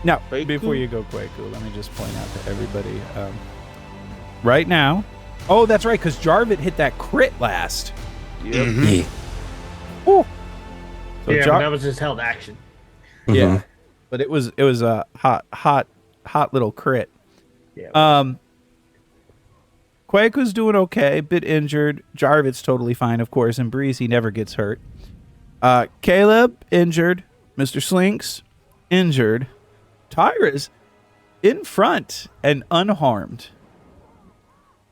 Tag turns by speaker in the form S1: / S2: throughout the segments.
S1: Now,
S2: Quaku?
S1: before you go, Quaku, let me just point out to everybody. Right now... Oh, that's right, because Jarvid hit that crit last.
S2: Yep.
S3: Mm-hmm.
S1: Ooh. So
S4: Yeah, but that was just held action.
S1: Yeah, but it was a hot little crit.
S4: Yeah.
S1: Quaku's doing okay, bit injured. Jarvid's totally fine, of course, and Breezy never gets hurt. Caleb, injured. Mr. Slinks, injured. Tyra's in front and unharmed.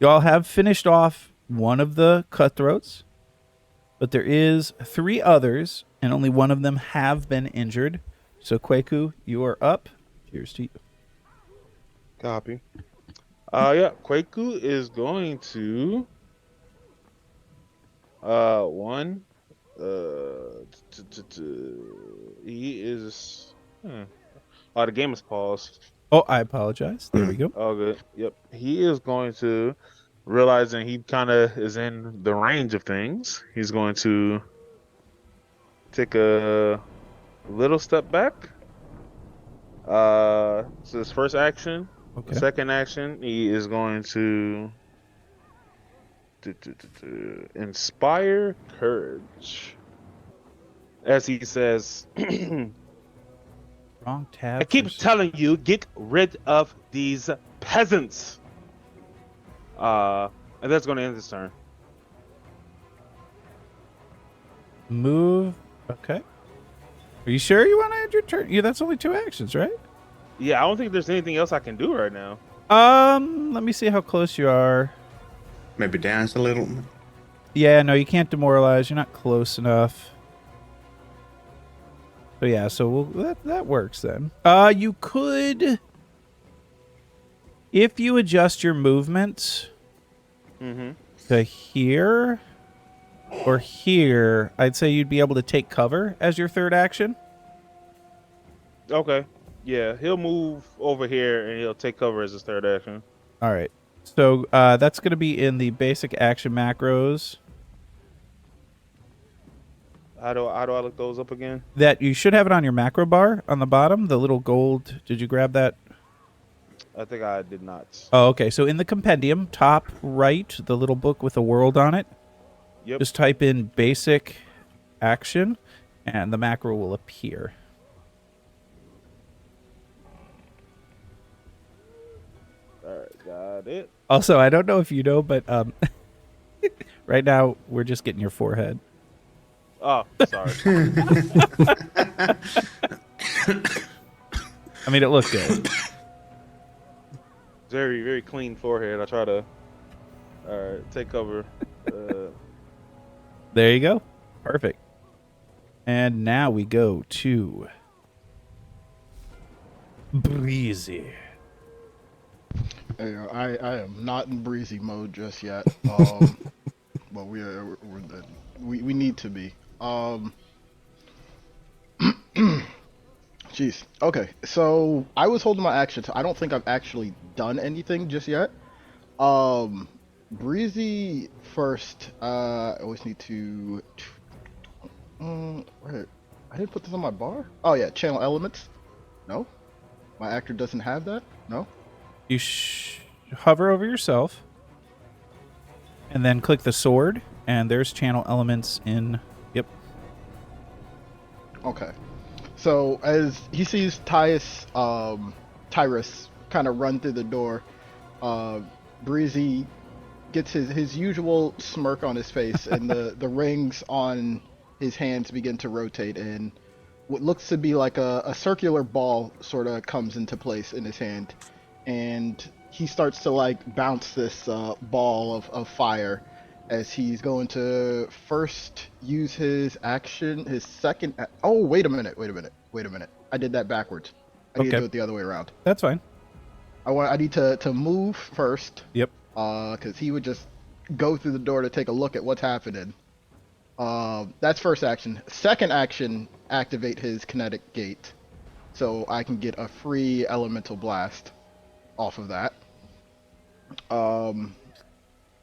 S1: Y'all have finished off one of the cutthroats, but there is 3 others, and only one of them have been injured. So, Quaku, you are up. Cheers to you.
S2: Copy. Yeah, Quaku is going to he is oh, the game is paused.
S1: Oh, I apologize. There we go.
S2: Oh, good. Yep. He is going to, realizing he kind of is in the range of things, he's going to take a little step back. So his first action.
S1: Okay.
S2: The second action, he is going to inspire courage. As he says,
S1: Wrong tab.
S2: I keep telling you, get rid of these peasants. And that's going to end his turn.
S1: Move. Okay. Are you sure you want to end your turn? Yeah, that's only 2 actions, right?
S2: Yeah, I don't think there's anything else I can do right now.
S1: Let me see how close you are.
S3: Maybe dance a little.
S1: Yeah, no, you can't demoralize. You're not close enough. So yeah, so that works then. You could, if you adjust your movement to here or here, I'd say you'd be able to take cover as your third action.
S2: Okay. Yeah, he'll move over here and he'll take cover as his third action.
S1: All right. So that's going to be in the basic action macros.
S2: How do I look those up again?
S1: That you should have it on your macro bar on the bottom, the little gold. Did you grab that?
S2: I think I did not.
S1: Oh, okay. So in the compendium, top right, the little book with a world on it.
S2: Yep.
S1: Just type in basic action, and the macro will appear.
S2: All right, got it.
S1: Also, I don't know if you know, but right now we're just getting your forehead.
S2: Oh, sorry.
S1: I mean, it looked good.
S2: Very, very clean forehead. I try to take cover.
S1: There you go. Perfect. And now we go to Breezy.
S5: Hey, I am not in breezy mode just yet. But we need to be. Jeez. Okay. So I was holding my action. So I don't think I've actually done anything just yet. Breezy first. I always need to. Where? I didn't put this on my bar. Oh yeah, channel elements. No, my actor doesn't have that. No.
S1: You hover over yourself, and then click the sword, and there's channel elements in. Yep.
S5: Okay. So as he sees Tyrus kind of run through the door, Breezy gets his usual smirk on his face, and the rings on his hands begin to rotate, and what looks to be like a circular ball sort of comes into place in his hand, and he starts to like bounce this ball of fire as he's going to first use his action, his second. Oh, wait a minute. I did that backwards. I need to do it the other way around.
S1: That's fine.
S5: I need to move first.
S1: Yep.
S5: Because he would just go through the door to take a look at what's happening. That's first action. Second action, activate his kinetic gate, so I can get a free elemental blast off of that.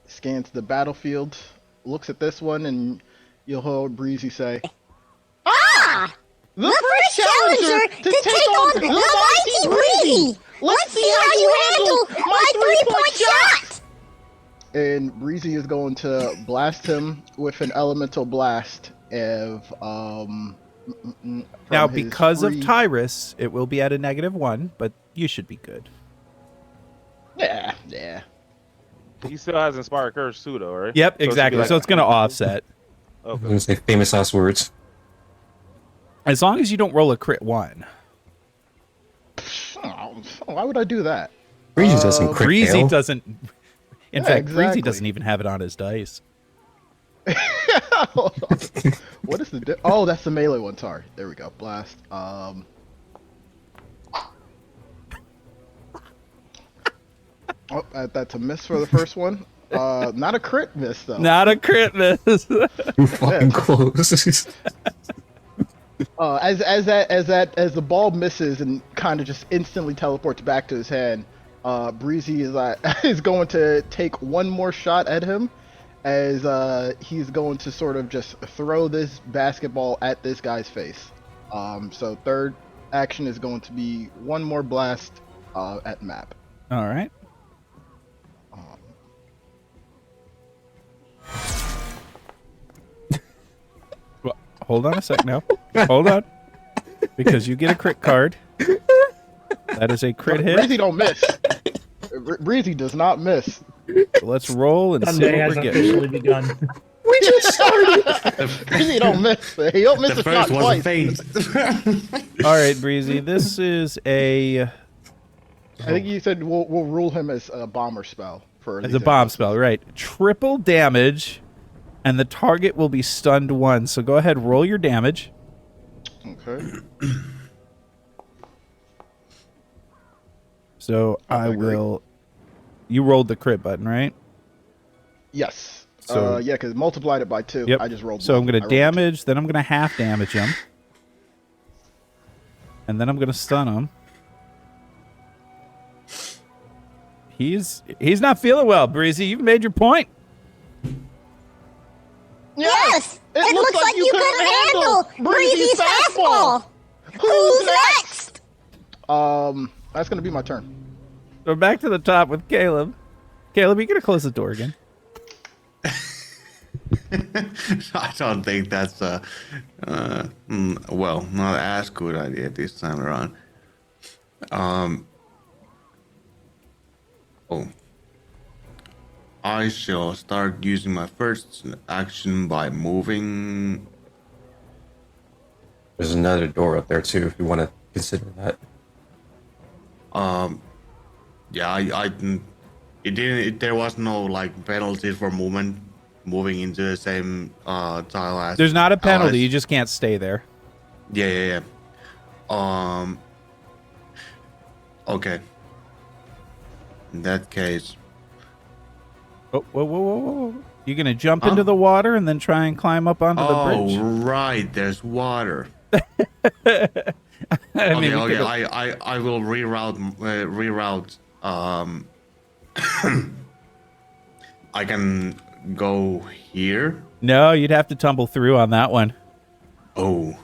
S5: Scans the battlefield, looks at this one, and you'll hear Breezy say, "Ah!"
S6: The first challenger to take on the mighty Breezy! Let's see how you handle my 3-point shot!
S5: And Breezy is going to blast him with an elemental blast of
S1: Now,
S5: from his
S1: because of
S5: free-
S1: Tyrus, it will be at a -1, but you should be good.
S5: Yeah.
S2: He still has Inspired Curse too, though, right?
S1: Yep,
S2: So it should be
S1: exactly.
S2: like
S1: So it's going to offset.
S7: I'm
S2: Okay.
S7: gonna say famous last words.
S1: As long as you don't roll a crit 1.
S5: Oh, why would I do that?
S7: Breezy doesn't crit
S1: Breezy
S7: fail.
S1: doesn't. In
S5: Yeah,
S1: fact, Breezy
S5: exactly.
S1: doesn't even have it on his dice.
S5: What is the? Oh, that's the melee one. Sorry. There we go. Blast. Oh, that's a miss for the first one. Not a crit miss though.
S1: Not a crit miss.
S7: Too fucking close.
S5: As the ball misses and kind of just instantly teleports back to his hand, Breezy is is going to take one more shot at him, as he's going to sort of just throw this basketball at this guy's face. So third action is going to be one more blast at map.
S1: All right. Well, hold on a sec now. Hold on. Because you get a crit card. That is a crit hit.
S5: Breezy don't miss. Breezy does not miss.
S1: So let's roll and see
S4: Sunday
S1: what
S4: has
S1: we're getting.
S4: officially begun.
S7: We just started.
S5: Breezy don't miss. He don't miss
S3: The
S5: a shot
S3: first was a
S5: twice.
S3: feint.
S1: All right, Breezy. This is a
S5: I think you said we'll rule him as a bomber spell for
S1: as
S5: these
S1: a bomb
S5: instances.
S1: spell, right? Triple damage, and the target will be stunned 1. So go ahead, roll your damage.
S5: Okay.
S1: So I
S5: I agree.
S1: will. You rolled the crit button, right?
S5: Yes.
S1: So-
S5: Yeah, because multiplied it by 2.
S1: Yep.
S5: I just rolled.
S1: So I'm
S5: one.
S1: going
S5: I
S1: to
S5: rolled a
S1: damage, then I'm going to half damage him. And then I'm going to stun him. He's not feeling well, Breezy. You've made your point.
S6: Yes!
S5: It
S6: It
S5: looks
S6: looks
S5: like
S6: like
S5: you
S6: you
S5: couldn't
S6: couldn't
S5: handle
S6: handle
S5: Breezy's
S6: Breezy's fastball! Who's next?
S5: two. That's gonna be my turn.
S1: So back to the top with Caleb. Caleb, you going to close the door again?
S3: I don't think that's well, not as good idea this time around. Oh, I shall start using my first action by moving.
S7: There's another door up there too, if you want to consider that.
S3: Yeah, I didn't. It didn't. There was no like penalty for moving into the same tile as.
S1: There's not a penalty.
S3: as-
S1: You just can't stay there.
S3: Yeah. Okay. In that case,
S1: Oh, whoa. You're going to jump
S3: Huh?
S1: into the water and then try and climb up onto the bridge?
S3: right, there's water.
S1: I
S3: Okay,
S1: mean, we
S3: okay.
S1: could've-
S3: I will reroute. I can go here.
S1: No, you'd have to tumble through on that one.
S3: Oh,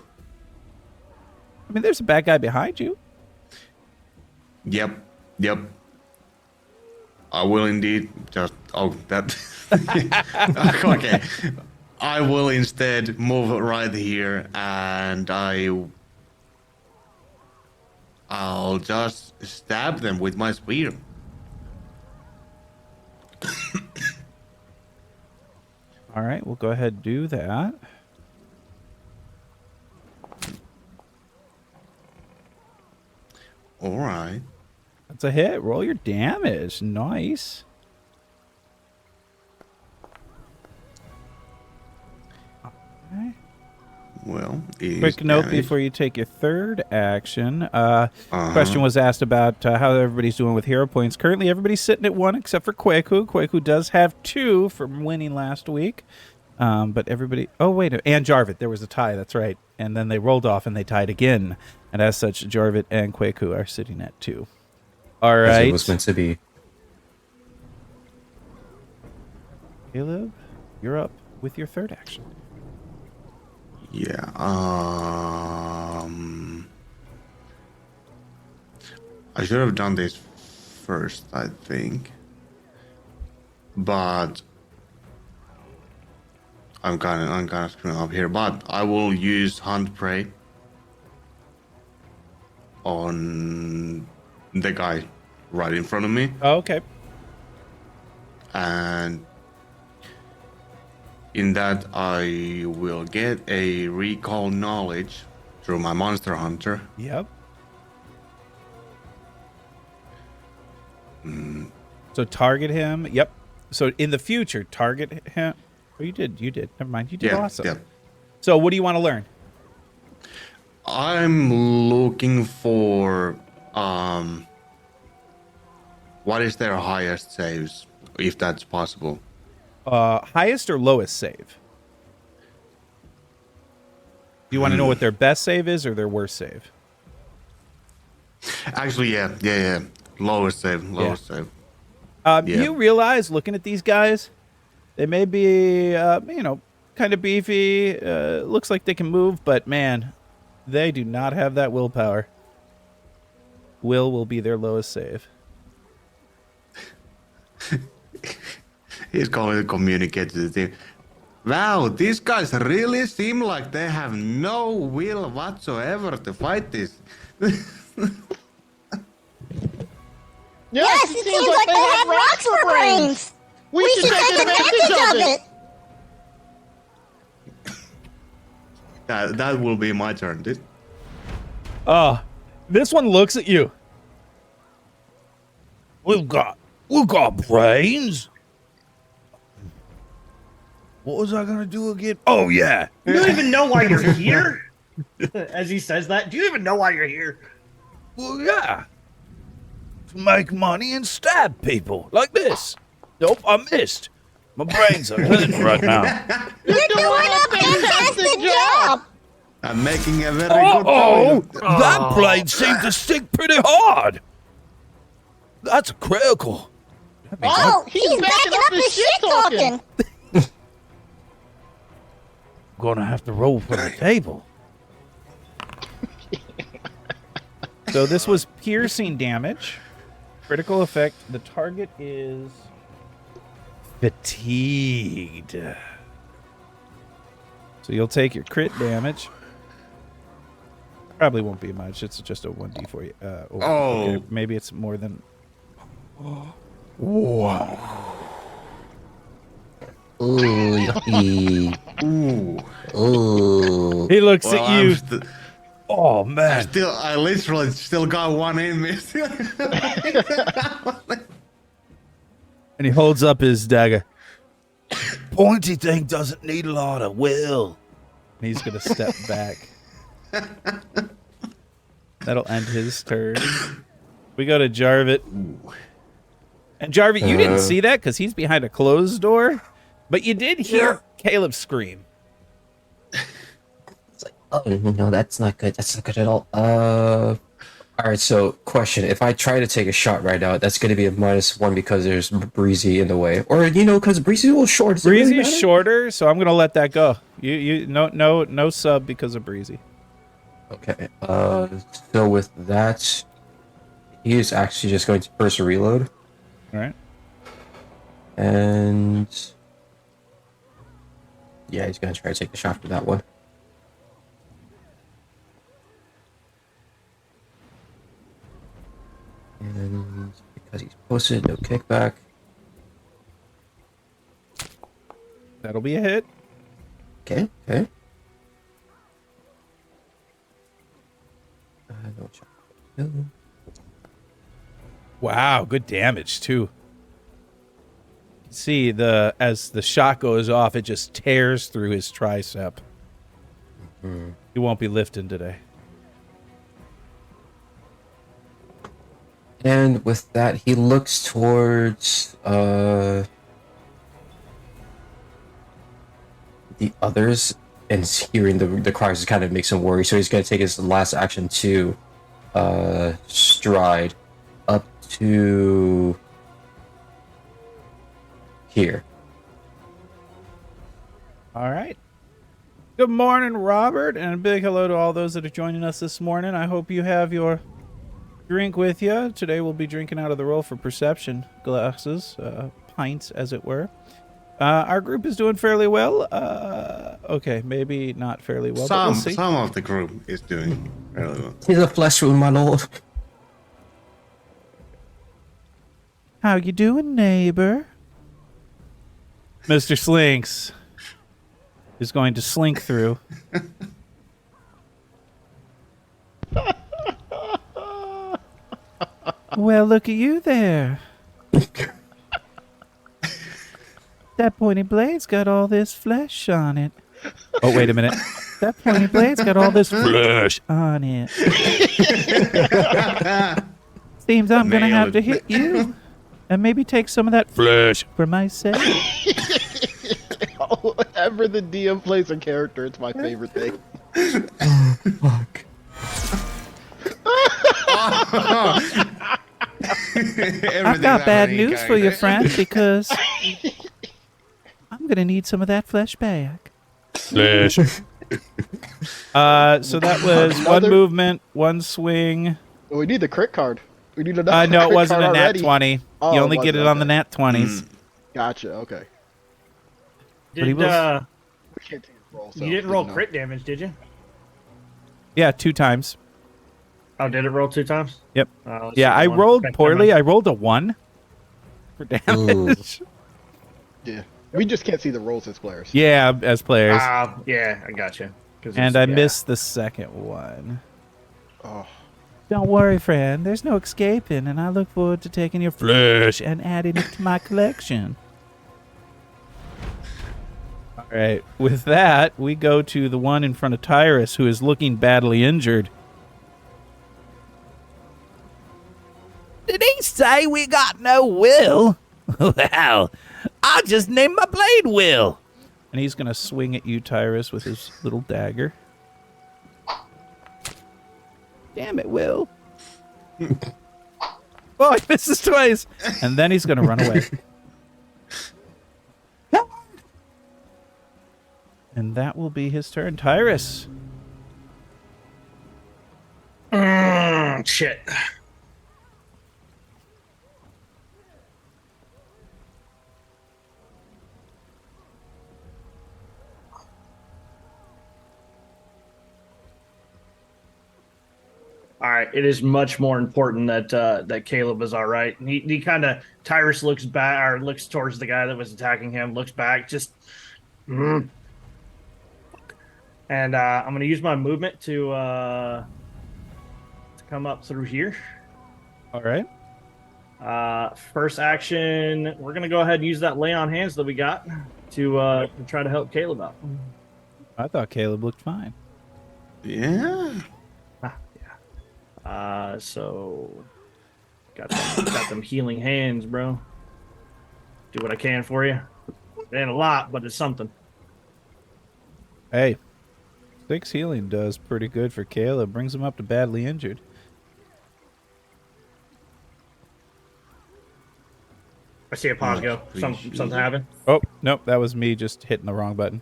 S1: I mean, there's a bad guy behind you.
S3: yep. I will indeed. Just that. Okay. I will instead move right here, and I'll just stab them with my spear.
S1: All right, we'll go ahead and do that.
S3: All right.
S1: That's a hit. Roll your damage. Nice. Okay.
S3: Well, is
S1: Quick note
S3: damage.
S1: before you take your third action. Question was asked about how everybody's doing with hero points. Currently, everybody's sitting at 1 except for Kweku. Kweku does have 2 from winning last week. But everybody... Oh, wait. And Jarvit. There was a tie. That's right. And then they rolled off and they tied again. And as such, Jarvit and Kweku are sitting at 2. All
S7: As
S1: right.
S7: it was meant to be.
S1: Caleb, you're up with your third action.
S3: Yeah. I should have done this first, I think. But I'm kind of screwing up here. But I will use hunt prey on the guy right in front of me,
S1: Oh, okay.
S3: and in that I will get a recall knowledge through my monster hunter.
S1: Yep. So target him. Yep. So in the future, target him. Oh, you did. Never mind. You did awesome.
S3: Yeah.
S1: So what do you want to learn?
S3: I'm looking for what is their highest saves, if that's possible.
S1: Highest or lowest save? Do you want to know what their best save is or their worst save?
S3: Actually, yeah. Lowest save. Yeah.
S1: You realize, looking at these guys, they may be, kind of beefy. Looks like they can move, but man, they do not have that willpower. Will be their lowest save.
S3: He's going to communicate to the team. Wow, these guys really seem like they have no will whatsoever to fight this.
S6: Yes, it seems like they have rocks for brains. We should take advantage of it.
S3: That will be my turn, dude.
S1: This one looks at you. We've got brains. What was I gonna do again? Oh yeah.
S4: Do you even know why you're here? As he says that, do you even know why you're here?
S1: Well, yeah. To make money and stab people like this. Nope, I missed. My brains are hurting right now.
S6: You're doing a fantastic job.
S3: I'm making a very good
S1: Oh,
S3: point.
S1: that blade seemed to stick pretty hard. That's critical.
S6: Oh, he's backing up his shit talking.
S1: Gonna have to roll for the table. So this was piercing damage. Critical effect. The target is fatigued. So you'll take your crit damage. Probably won't be much. It's just a 1d for you. Okay, maybe it's more than... Wow.
S7: Ooh, yucky. Ooh.
S1: He looks
S3: Well,
S1: at you. Oh, man.
S3: I literally still got one in me.
S1: And he holds up his dagger. Pointy thing doesn't need a lot of will. And he's going to step back. That'll end his turn. We go to Jarvit. And Jarvit, you didn't see that because he's behind a closed door. But you did hear Caleb scream.
S7: It's like, oh, no, that's not good. That's not good at all. All right, so question. If I try to take a shot right now, that's going to be a -1 because there's Breezy in the way. Or, because Breezy will short.
S1: Breezy is shorter, so I'm going to let that go. No sub because of Breezy.
S7: Okay, so with that, he is actually just going to first reload.
S1: All right.
S7: And yeah, he's going to try to take the shot for that one. And because he's posted, no kickback.
S1: That'll be a hit.
S7: Okay. No shot. No.
S1: Wow, good damage too. See, as the shot goes off, it just tears through his tricep. He won't be lifting today.
S7: And with that, he looks towards the others, and hearing the cries kind of makes him worry. So he's going to take his last action to stride up to here.
S1: All right. Good morning, Robert, and a big hello to all those that are joining us this morning. I hope you have your drink with you. Today we'll be drinking out of the roll for perception glasses, pints, as it were. Our group is doing fairly well. Okay, maybe not fairly well, but we'll see.
S3: Some of the group is doing really well.
S7: Tis a flesh wound, my lord.
S1: How you doing, neighbor? Mr. Slinks is going to slink through. Well, look at you there. That pointy blade's got all this flesh on it. Oh, wait a minute. That pointy blade's got all this flesh on it. Seems I'm gonna have to hit you and maybe take some of that flesh for myself.
S5: Whenever the DM plays a character, it's my favorite thing.
S7: Fuck.
S1: I've got bad news for you, friend, because I'm gonna need some of that flesh back. Flesh. So that was one movement, one swing.
S5: We need the crit card. We need another.
S1: No, it
S5: crit
S1: wasn't a
S5: card
S1: nat
S5: already.
S1: 20.
S5: Oh,
S1: You only
S5: it
S1: get it
S5: wasn't,
S1: on the
S5: okay.
S1: nat 20s.
S5: Gotcha. Okay.
S1: But he
S4: Did,
S1: was-
S5: We can't take roll. So
S4: you didn't roll
S5: know.
S4: crit damage, did you?
S1: Yeah, 2 times.
S4: Oh, did it roll 2 times?
S1: Yep.
S4: Let's
S1: Yeah,
S4: see,
S1: I
S4: one.
S1: rolled
S4: Okay,
S1: poorly.
S4: never
S1: I rolled a 1 for damage.
S5: Yeah. We just can't see the rolls as players.
S1: Yeah, as players.
S4: mind. Yeah, I got you.
S1: And I missed the second one.
S5: Oh.
S1: Don't worry, friend. There's no escaping, and I look forward to taking your flesh and adding it to my collection. All right. With that, we go to the one in front of Tyrus, who is looking badly injured. Did he say we got no will? Well, I'll just name my blade Will. And he's going to swing at you, Tyrus, with his little dagger. Damn it, Will. Oh, he misses twice. And then he's going to run away. And that will be his turn. Tyrus.
S4: Shit. All right, it is much more important that that Caleb is all right. He kind of Tyrus looks back or looks towards the guy that was attacking him, looks back, just. And I'm gonna use my movement to come up through here.
S1: All right.
S4: First action, we're gonna go ahead and use that lay on hands that we got to try to help Caleb out.
S1: I thought Caleb looked fine.
S3: Yeah.
S4: So got them healing hands, bro. Do what I can for you. It ain't a lot, but it's something.
S1: Hey, 6 healing does pretty good for Caleb. Brings him up to badly injured.
S4: I see a pause go. Something happened.
S1: Oh, nope. That was me just hitting the wrong button.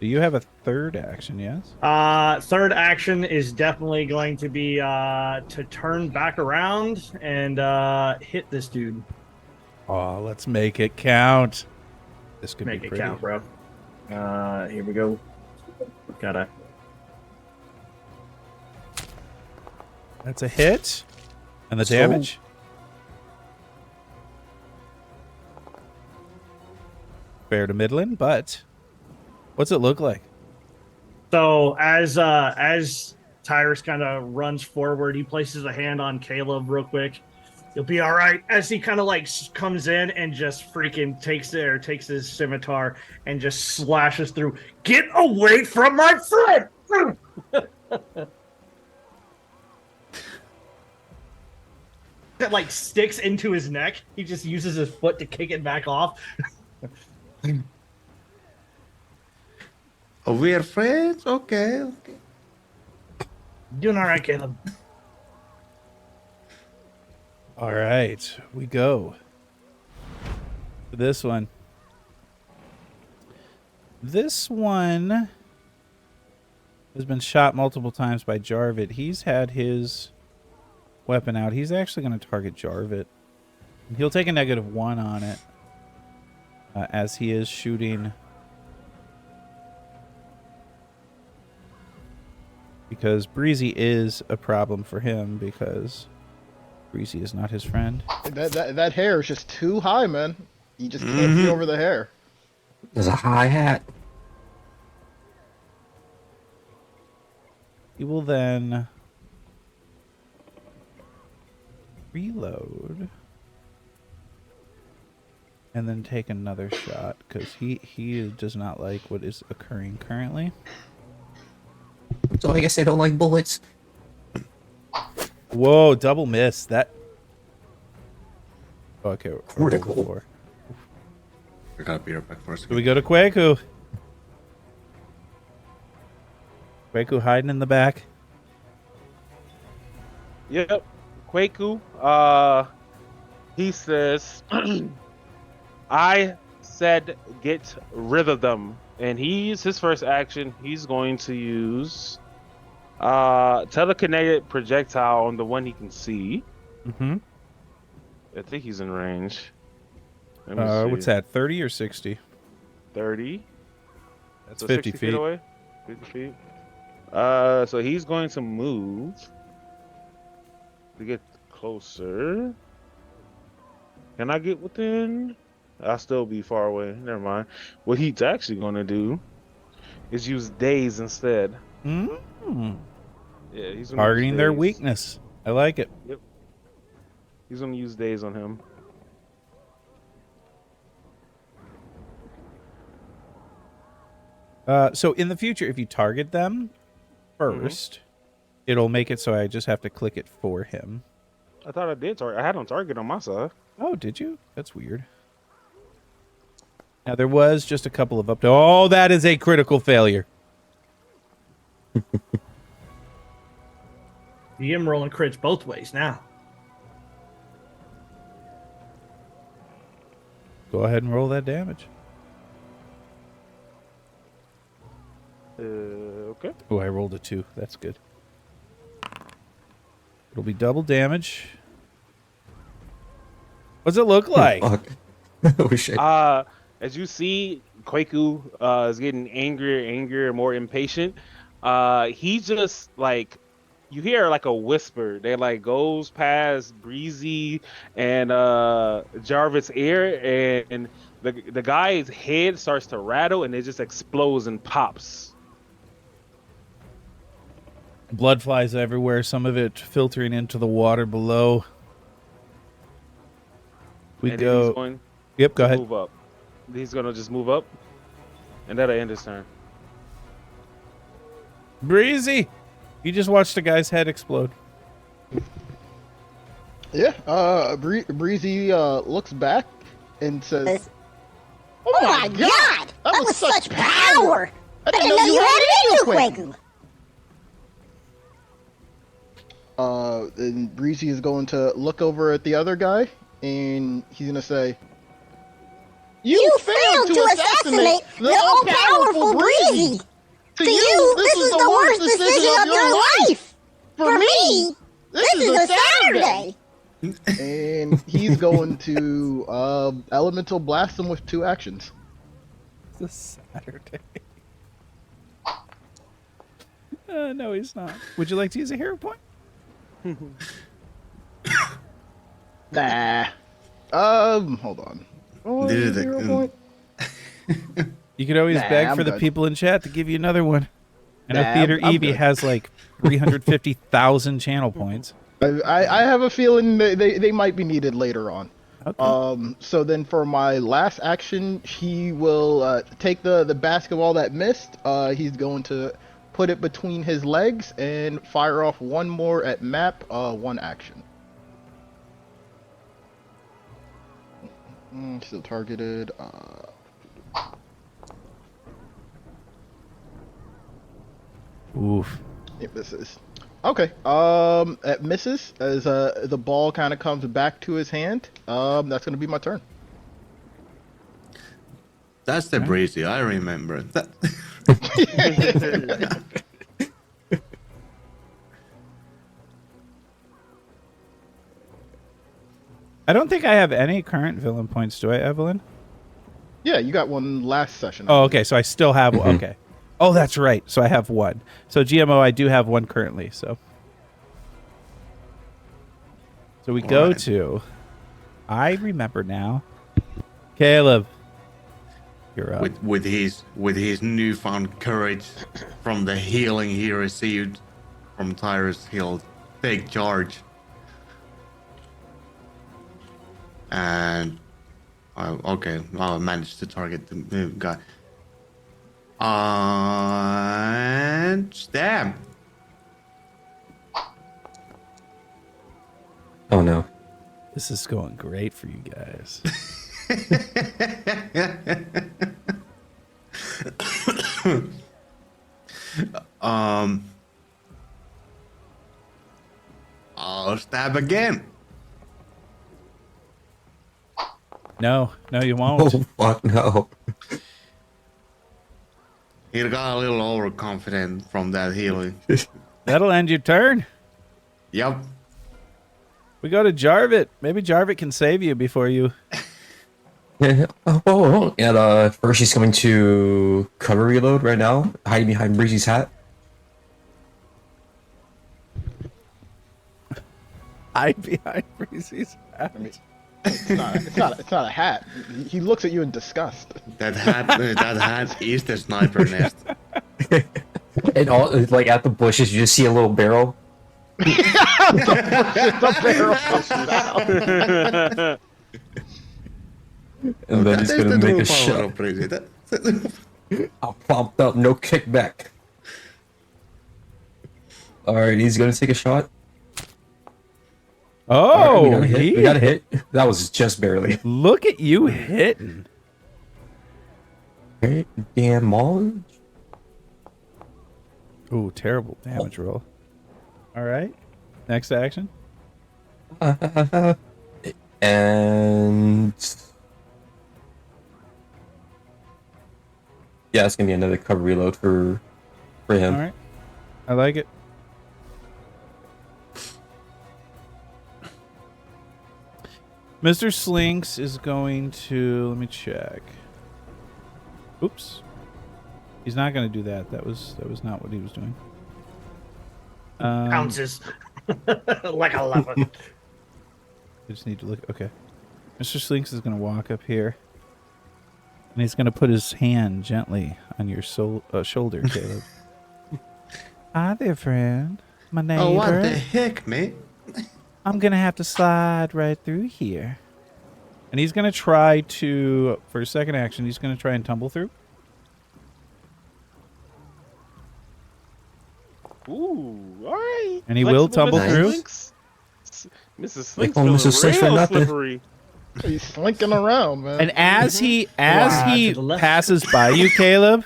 S1: Do you have a third action, yes?
S4: Third action is definitely going to be to turn back around and hit this dude.
S1: Oh, let's make it count. This could
S4: Make
S1: be
S4: it
S1: pretty.
S4: count, bro. Here we go. Gotta.
S1: That's a hit. And the damage? Fair to middling, but what's it look like?
S4: So as Tyrus kind of runs forward, he places a hand on Caleb real quick. You'll be all right. As he kind of like comes in and just freaking takes his scimitar and just slashes through. Get away from my friend! That like sticks into his neck. He just uses his foot to kick it back off.
S3: Oh, we're friends? Okay.
S4: Doing all right, Caleb.
S1: All right, we go. This one. This one has been shot multiple times by Jarvid. He's had his weapon out. He's actually going to target Jarvid. He'll take a -1 on it as he is shooting. Because Breezy is a problem for him because Breezy is not his friend.
S5: That hair is just too high, man. You just can't see over the hair.
S7: There's a high hat.
S1: He will then reload and then take another shot because he does not like what is occurring currently.
S7: So I guess they don't like bullets.
S1: Whoa, double miss. That. Okay, we're
S7: Critical.
S1: level 4.
S3: I gotta be right back for a
S1: So
S3: second.
S1: we go to Kwaku. Kwaku hiding in the back.
S2: Yep. Kwaku, he says, I said get rid of them. And his first action, he's going to use telekinetic projectile on the one he can see.
S1: Mm-hmm.
S2: I think he's in range. Let me see.
S1: What's that, 30 or 60?
S2: 30.
S1: That's
S2: So
S1: 50
S2: 60
S1: feet.
S2: away. 50 feet. So he's going to move to get closer. Can I get within? I'll still be far away. Never mind. What he's actually going to do is use daze instead.
S1: Mm.
S2: Yeah, he's gonna
S1: Targeting
S2: use
S1: their
S2: daze.
S1: weakness. I like it.
S2: Yep. He's going to use daze on him.
S1: So in the future, if you target them first, it'll make it so I just have to click it for him.
S2: I thought I did target. I had him target on my side.
S1: Oh, did you? That's weird. Now, there was just a couple of Oh, that is a critical failure.
S4: You get him rolling crits both ways now.
S1: Go ahead and roll that damage.
S2: Okay.
S1: Oh, I rolled a 2. That's good. It'll be double damage. What's it look like?
S7: Fuck. Oh shit.
S2: As you see, Kwaku is getting angrier, more impatient. He just like you hear like a whisper that like goes past Breezy and Jarvis' ear, and the guy's head starts to rattle, and it just explodes and pops.
S1: Blood flies everywhere, some of it filtering into the water below. We
S2: And then
S1: go.
S2: he's going
S1: Yep, go
S2: to
S1: ahead.
S2: move up. He's gonna just move up, and that'll end his turn.
S1: Breezy! You just watched a guy's head explode.
S5: Yeah, Breezy looks back and says,
S6: Oh my god! That was such power! I didn't know you had it in you, Kwaku!
S5: And Breezy is going to look over at the other guy, and he's going to say, You failed to assassinate the all-powerful Breezy! To you, this is the worst decision of your life! For me, this is a Saturday! And he's going to Elemental Blast him with 2 actions.
S1: It's a Saturday. No, he's not. Would you like to use a hero point?
S5: Nah. Hold on. Oh,
S3: Did it-
S5: hero point?
S1: You could always
S5: Nah,
S1: beg
S5: I'm
S1: for the
S5: good.
S1: people in chat to give you another one. I know
S5: Nah,
S1: Theater
S5: I'm
S1: Eevee
S5: good.
S1: has like 350,000 channel points.
S5: I have a feeling they might be needed later on.
S1: Okay.
S5: So then for my last action, he will take the basketball that missed. He's going to put it between his legs and fire off one more at map, 1 action. Still targeted.
S1: Oof.
S5: It misses. Okay. It misses as the ball kind of comes back to his hand. That's gonna be my turn.
S3: That's the Breezy. I remember that.
S1: I don't think I have any current villain points, do I, Evelyn?
S5: Yeah, you got one last session.
S1: Oh, okay. So I still have okay. Oh, that's right. So I have one. So GMO, I do have one currently. So we go
S3: right.
S1: to. I remember now. Caleb, you're up.
S3: With his newfound courage from the healing he received from Tyrus, he'll take charge. And I'll manage to target the guy. And stab.
S7: Oh no.
S1: This is going great for you guys.
S3: I'll stab again.
S1: No, you won't.
S7: Oh fuck no.
S3: He got a little overconfident from that healing.
S1: That'll end your turn.
S3: Yep.
S1: We go to Jarvit. Maybe Jarvit can save you before you.
S7: And first she's going to cover reload right now, hiding behind Breezy's hat.
S1: Hide behind Breezy's hat.
S5: I mean, it's not a hat. He looks at you in disgust.
S3: That hat is the sniper nest.
S7: And all like at the bushes, you just see a little barrel.
S5: The barrel comes out.
S7: And then he's
S3: That is
S7: gonna
S3: the
S7: make a
S3: true power
S7: shot.
S3: of Breezy.
S7: I'll prompt up, no kickback. Alright, he's gonna take a shot.
S1: Oh,
S7: Alright, we got a hit. That was just barely.
S1: Look at you hitting.
S7: Okay, damage.
S1: Ooh, terrible damage roll. All right. Next action.
S7: And yeah, it's gonna be another cover reload for him.
S1: All right. I like it. Mr. Slinks is going to, let me check. Oops. He's not going to do that. That was not what he was doing.
S4: Pounces. Like 11.
S1: I just need to look. Okay. Mr. Slinks is going to walk up here. And he's going to put his hand gently on your shoulder, Caleb. Hi there, friend. My neighbor.
S3: Oh, what the heck, mate?
S1: I'm going to have to slide right through here. And he's going to try to, for his second action, he's going to try and tumble through.
S2: Ooh, all right.
S1: And he will tumble
S7: through.
S2: Mrs.
S7: They
S2: Slinks
S7: call him Mr.
S2: feels
S7: Slinks for
S2: real
S7: nothing.
S2: slippery.
S5: He's slinking around, man.
S1: And as he
S4: To the left.
S1: passes by you, Caleb,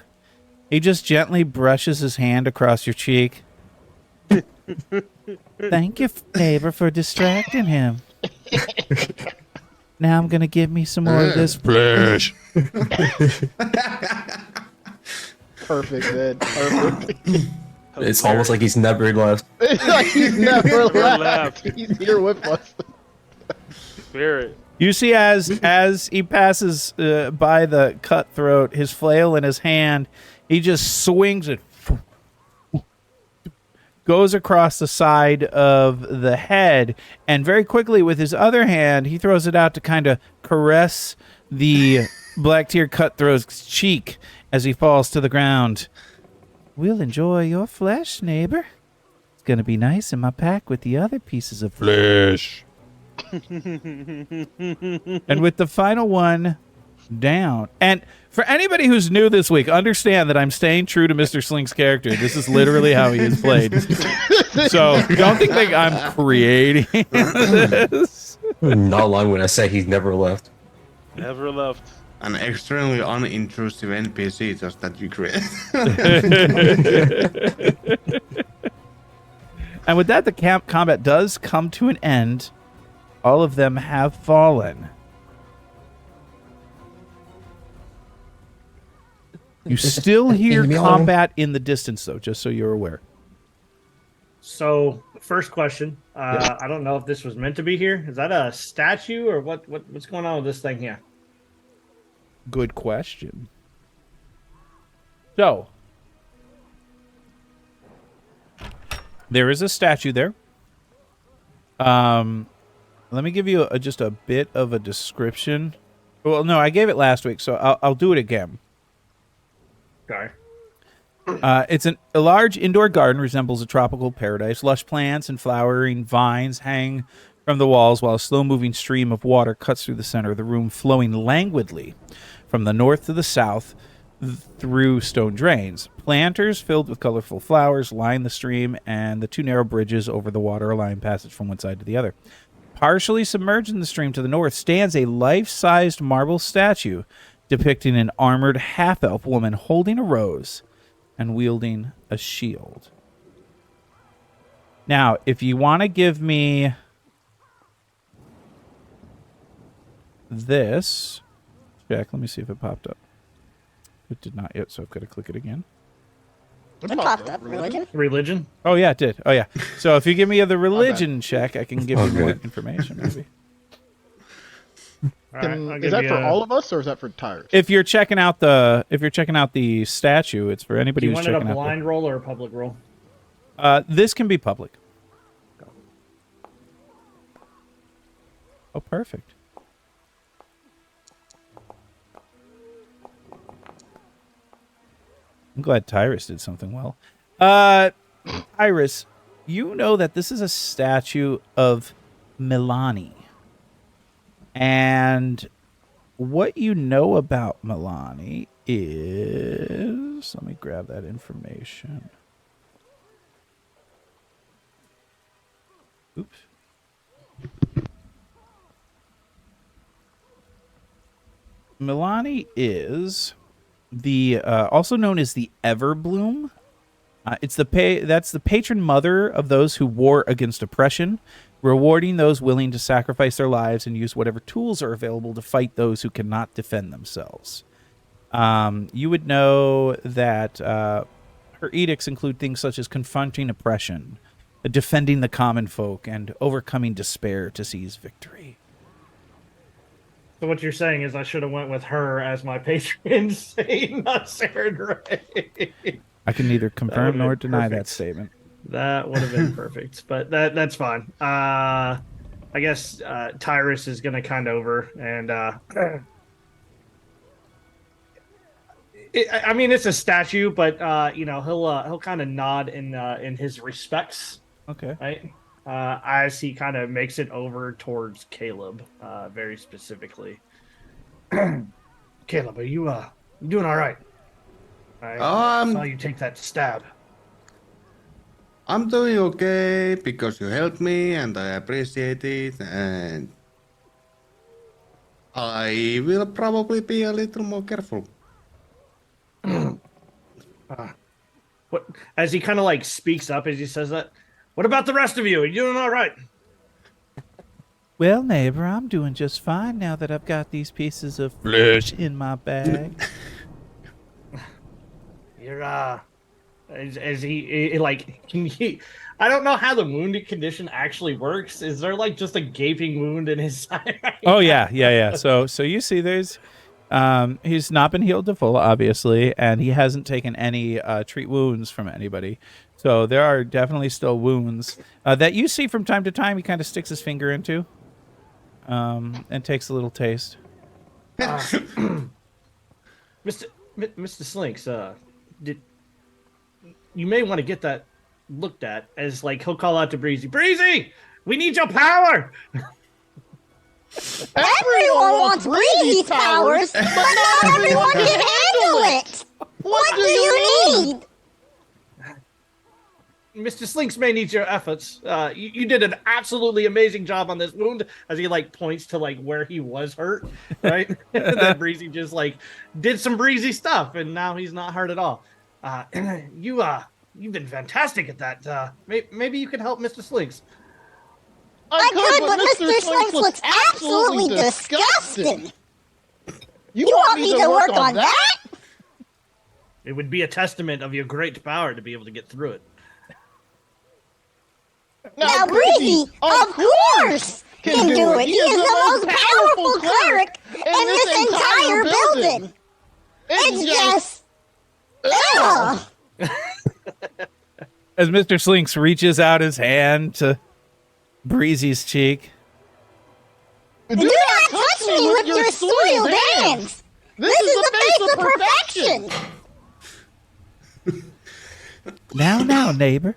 S1: he just gently brushes his hand across your cheek. Thank you, neighbor, for distracting him. Now I'm gonna give me some more of this flesh.
S5: Perfect, man. Perfect.
S7: It's almost like he's never left.
S5: It's like he's never left.
S2: left.
S5: He's here with us.
S2: Spirit.
S1: You see, as he passes by the cutthroat, his flail in his hand, he just swings it, goes across the side of the head, and very quickly with his other hand, he throws it out to kind of caress the Black Tear Cutthroat's cheek as he falls to the ground. We'll enjoy your flesh, neighbor. It's gonna be nice in my pack with the other pieces of flesh. And with the final one down. And for anybody who's new this week, understand that I'm staying true to Mr. Slink's character. This is literally how he is played. So don't think that I'm creating this.
S7: Not long when I say he's never left.
S2: Never left.
S3: An extremely unintrusive NPC just that you create.
S1: And with that, the combat does come to an end. All of them have fallen. You still hear
S7: Leave me alone.
S1: combat in the distance, though, just so you're aware.
S4: So, first question. I don't know if this was meant to be here. Is that a statue or what's going on with this thing here?
S1: Good question. So, there is a statue there. Let me give you just a bit of a description. Well, no, I gave it last week, so I'll do it again.
S4: Okay.
S1: It's a large indoor garden, resembles a tropical paradise. Lush plants and flowering vines hang from the walls, while a slow-moving stream of water cuts through the center of the room, flowing languidly from the north to the south through stone drains. Planters filled with colorful flowers line the stream, and the two narrow bridges over the water allow passage from one side to the other. Partially submerged in the stream to the north stands a life-sized marble statue depicting an armored half-elf woman holding a rose and wielding a shield. Now, if you want to give me this check, let me see if it popped up. It did not yet, so I've got to click it again.
S6: It popped up. Religion?
S4: Religion?
S1: Oh, yeah, it did. Oh, yeah. So if you give me the religion check, I can give you more information, maybe.
S4: All right, I'll
S5: Is
S4: give
S5: that
S4: you
S5: for
S4: a-
S5: all of us or is that for Tyrus?
S1: If you're checking out the statue, it's for
S4: Do
S1: anybody
S4: you
S1: who's
S4: want it a
S1: checking out.
S4: blind roll or a public roll?
S1: This can be public. Oh, perfect. I'm glad Tyrus did something well. Tyrus, you know that this is a statue of Milani. And what you know about Milani is... Let me grab that information. Oops. Milani is the also known as the Everbloom. It's that's the patron mother of those who war against oppression, rewarding those willing to sacrifice their lives and use whatever tools are available to fight those who cannot defend themselves. You would know that her edicts include things such as confronting oppression, defending the common folk, and overcoming despair to seize victory.
S4: So what you're saying is I should have went with her as my patron saint, not Sarah Gray.
S1: I can neither confirm
S4: would've
S1: nor
S4: been
S1: deny
S4: perfect.
S1: that statement.
S4: That would have been perfect, but that's fine. I guess Tyrus is gonna kind over, and I mean it's a statue, but he'll kind of nod in his respects,
S1: Okay.
S4: right? As he kind of makes it over towards Caleb, very specifically. Caleb, are you doing all right? I saw you take that stab.
S3: I'm doing okay because you helped me and I appreciate it, and I will probably be a little more careful.
S4: What? As he kind of like speaks up as he says that. What about the rest of you? Are you doing all right?
S1: Well, neighbor, I'm doing just fine now that I've got these pieces of flesh in my bag.
S4: You're as he like can he? I don't know how the wounded condition actually works. Is there like just a gaping wound in his side?
S1: Oh yeah. So you see, there's he's not been healed to full, obviously, and he hasn't taken any treat wounds from anybody. So there are definitely still wounds that you see from time to time. He kind of sticks his finger into, and takes a little taste.
S4: Mr. Slinks, you may want to get that looked at, as like he'll call out to Breezy, we need your power.
S6: Everyone wants Breezy's powers, but not everyone can handle it. What do you need?
S4: Mr. Slinks may need your efforts. You did an absolutely amazing job on this wound, as he like points to like where he was hurt, right? And then Breezy just like did some breezy stuff, and now he's not hurt at all. You've been fantastic at that. Maybe you could help Mr. Slinks.
S6: I could, but Mr. Slinks looks absolutely disgusting. You want me to work on that?
S4: it would be a testament of your great power to be able to get through it.
S6: Now, Breezy, of course, can do it. He is the most powerful cleric in this entire building. It's just... Ugh.
S1: As Mr. Slinks reaches out his hand to Breezy's cheek.
S6: Do not touch me with your soiled hands. This is the face of perfection.
S1: Now, neighbor.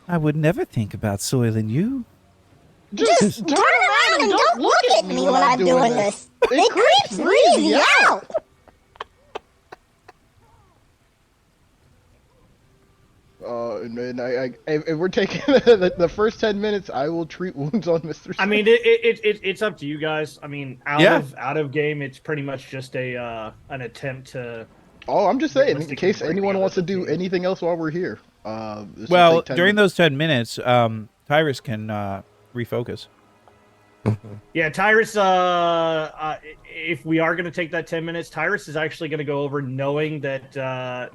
S1: I would never think about soiling you.
S6: Just turn around and don't look at me when I'm doing this. It creeps Breezy out.
S5: And if we're taking the first 10 minutes, I will treat wounds on Mr.
S4: I mean, it's up to you guys. I mean, out of game, it's pretty much just an attempt to.
S5: Oh, I'm just saying, in case anyone wants to do anything else while we're here.
S1: Well, during those 10 minutes, Tyrus can refocus.
S4: Yeah, Tyrus, if we are going to take that 10 minutes, Tyrus is actually going to go over knowing that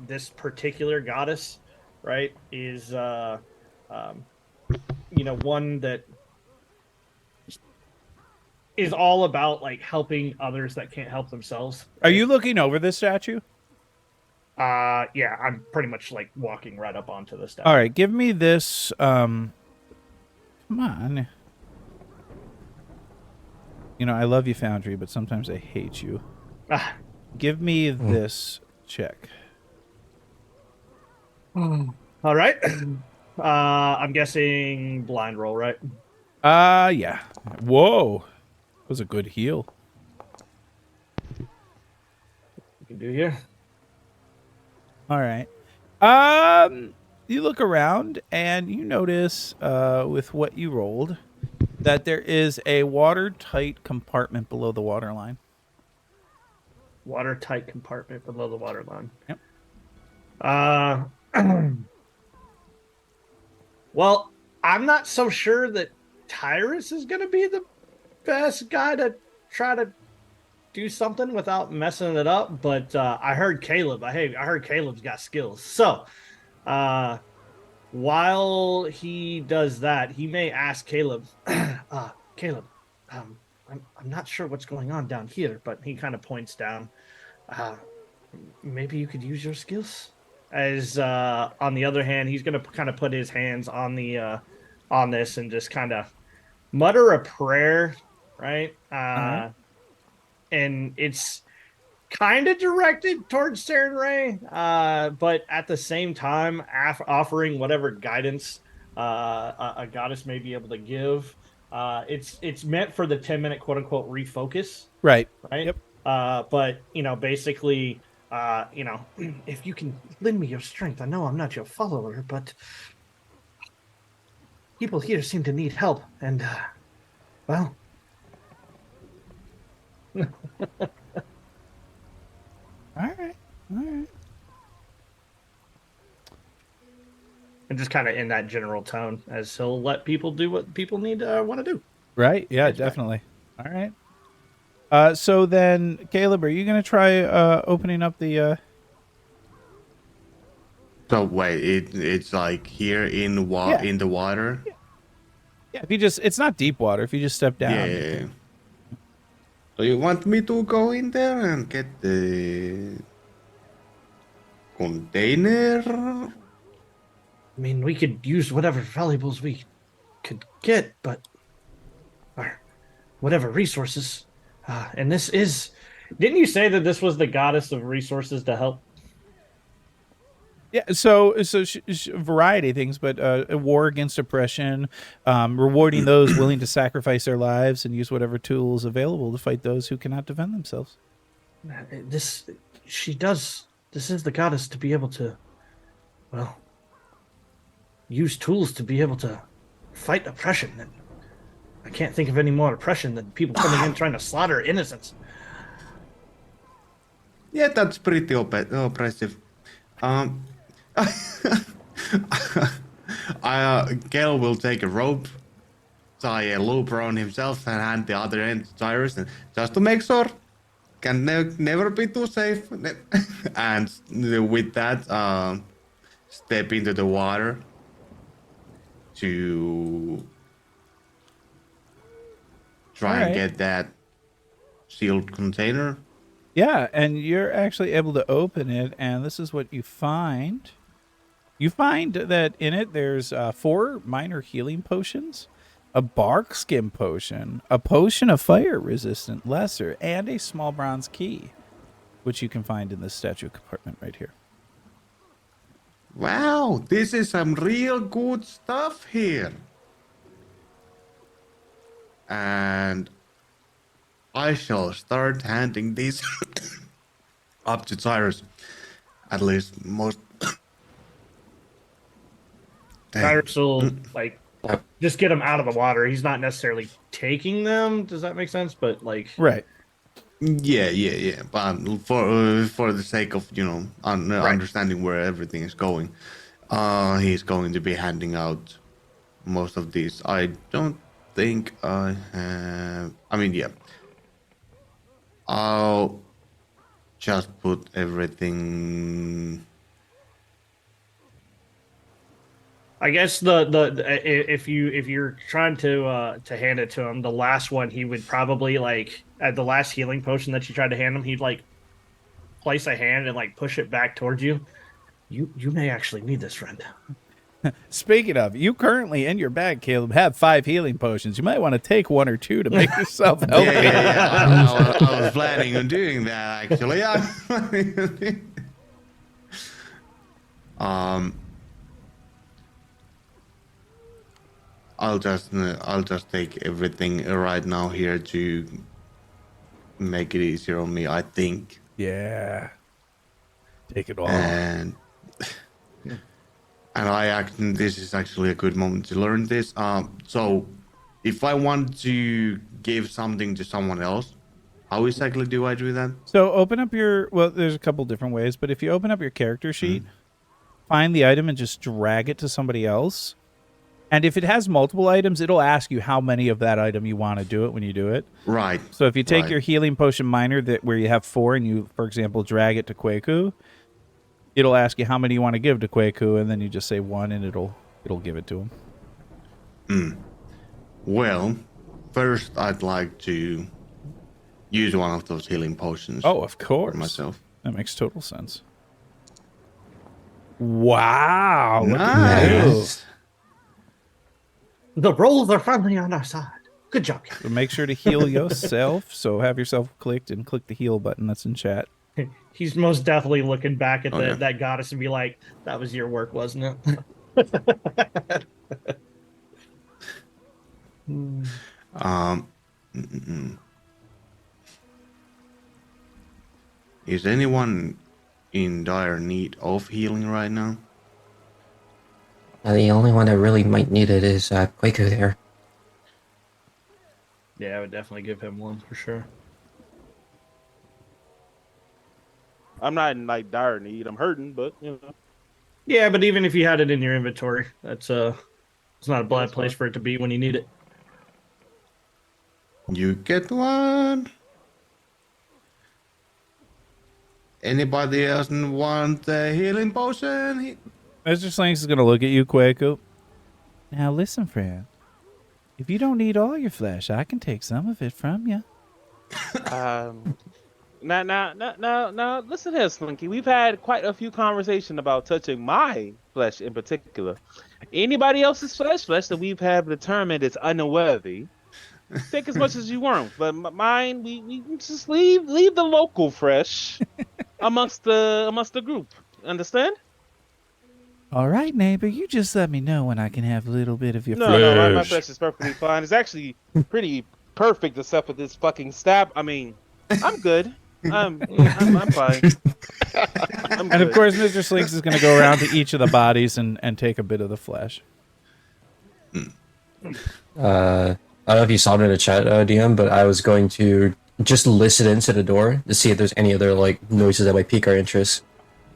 S4: this particular goddess, right, is, one that is all about, like, helping others that can't help themselves.
S1: Are you looking over this statue?
S4: Yeah, I'm pretty much, like, walking right up onto the statue.
S1: All right, give me this, come on. You know, I love you, Foundry, but sometimes I hate you. Give me this check.
S4: All right. I'm guessing blind roll, right?
S1: Yeah. Whoa. That was a good heal.
S4: We can do here.
S1: All right. You look around and you notice, with what you rolled, that there is a watertight compartment below the waterline.
S4: Watertight compartment below the waterline.
S1: Yep.
S4: Well, I'm not so sure that Tyrus is going to be the best guy to try to do something without messing it up, but I heard Caleb. I heard Caleb's got skills. So, while he does that, he may ask Caleb, Caleb, I'm not sure what's going on down here, but he kind of points down. Maybe you could use your skills. As on the other hand, he's going to kind of put his hands on the on this and just kind of mutter a prayer, right? And it's kind of directed towards Saren Ray, but at the same time, offering whatever guidance a goddess may be able to give. It's meant for the 10-minute quote unquote refocus.
S1: Right.
S4: Yep. But basically, if you can lend me your strength, I know I'm not your follower, but people here seem to need help, and well.
S1: All right.
S4: And just kind of in that general tone, as he'll let people do what people need want to do.
S1: Right. Yeah, definitely. All right. So then, Caleb, are you going to try opening up the...
S3: So wait, it's like here in the water?
S1: Yeah, if you just... It's not deep water. If you just step down.
S3: Yeah. So you want me to go in there and get the container?
S4: I mean, we could use whatever valuables we could get, or whatever resources. And this is... Didn't you say that this was the goddess of resources to help?
S1: Yeah, so variety of things, but a war against oppression, rewarding those willing to sacrifice their lives and use whatever tools available to fight those who cannot defend themselves.
S4: This is the goddess to be able to, well, use tools to be able to fight oppression. And I can't think of any more oppression than people coming in trying to slaughter innocents.
S3: Yeah, that's pretty oppressive. Gale will take a rope, tie a loop around himself, and hand the other end to Tyrus, and just to make sure, can never be too safe. And with that, step into the water to try and
S1: Alright.
S3: get that sealed container.
S1: Yeah, and you're actually able to open it, and this is what you find. You find that in it there's 4 minor healing potions, a bark skin potion, a potion of fire resistant lesser, and a small bronze key, which you can find in the statue compartment right here.
S3: Wow, this is some real good stuff here. And I shall start handing these up to Tyrus. At least most. Dang.
S4: Tyrus will like just get him out of the water. He's not necessarily taking them. Does that make sense? But like,
S1: Right.
S3: Yeah. But for the sake of understanding where everything is going, he's going to be handing out most of these. I don't think I have. I mean, yeah. I'll just put everything.
S4: I guess if you're trying to hand it to him, the last one he would probably like at the last healing potion that you tried to hand him, he'd like place a hand and like push it back towards you. You may actually need this, friend.
S1: Speaking of, you currently in your bag, Caleb, have 5 healing potions. You might want to take 1 or 2 to make yourself healthy.
S3: Yeah. I was planning on doing that actually. Yeah. I'll just take everything right now here to make it easier on me, I think.
S1: Yeah. Take it all.
S3: And this is actually a good moment to learn this. So if I want to give something to someone else, how exactly do I do that?
S1: So open up there's a couple different ways, but if you open up your character sheet, find the item and just drag it to somebody else. And if it has multiple items, it'll ask you how many of that item you want to do it when you do it.
S3: Right.
S1: So if you take your healing potion minor where you have 4 and you, for example, drag it to Kwaku, it'll ask you how many you want to give to Kwaku, and then you just say 1 and it'll give it to him.
S3: Well, first I'd like to use one of those healing potions.
S1: Oh, of course.
S3: For myself.
S1: That makes total sense. Wow. Look at you.
S3: Nice.
S4: The rolls are finally on our side. Good job,
S1: So make sure to heal yourself. So have yourself clicked and click the heal button that's in chat.
S4: He's most definitely looking back at
S3: Okay.
S4: that goddess and be like, "That was your work, wasn't it?"
S3: Is anyone in dire need of healing right now?
S7: The only one that really might need it is Quaker there.
S4: Yeah, I would definitely give him 1 for sure.
S2: I'm not in like dire need. I'm hurting, but you know.
S4: Yeah, but even if you had it in your inventory, it's not a bad
S2: That's
S4: place
S2: fine.
S4: for it to be when you need it.
S3: You get 1. Anybody else want a healing potion?
S1: Mr. Slinks is going to look at you, Kwaku. Now listen, friend. If you don't need all your flesh, I can take some of it from you.
S2: Now, listen here, Slinky. We've had quite a few conversations about touching my flesh in particular. Anybody else's flesh that we've had determined is unworthy, take as much as you want. But mine, we just leave the local fresh amongst the group. Understand?
S1: All right, neighbor. You just let me know when I can have a little bit of your
S2: No,
S1: flesh.
S2: my flesh is perfectly fine. It's actually pretty perfect, except for this fucking stab. I mean, I'm good. I'm fine. I'm
S1: And of
S2: good.
S1: course, Mr. Slinks is going to go around to each of the bodies and take a bit of the flesh.
S7: I don't know if you saw it in the chat, DM, but I was going to just listen into the door to see if there's any other like noises that might pique our interest.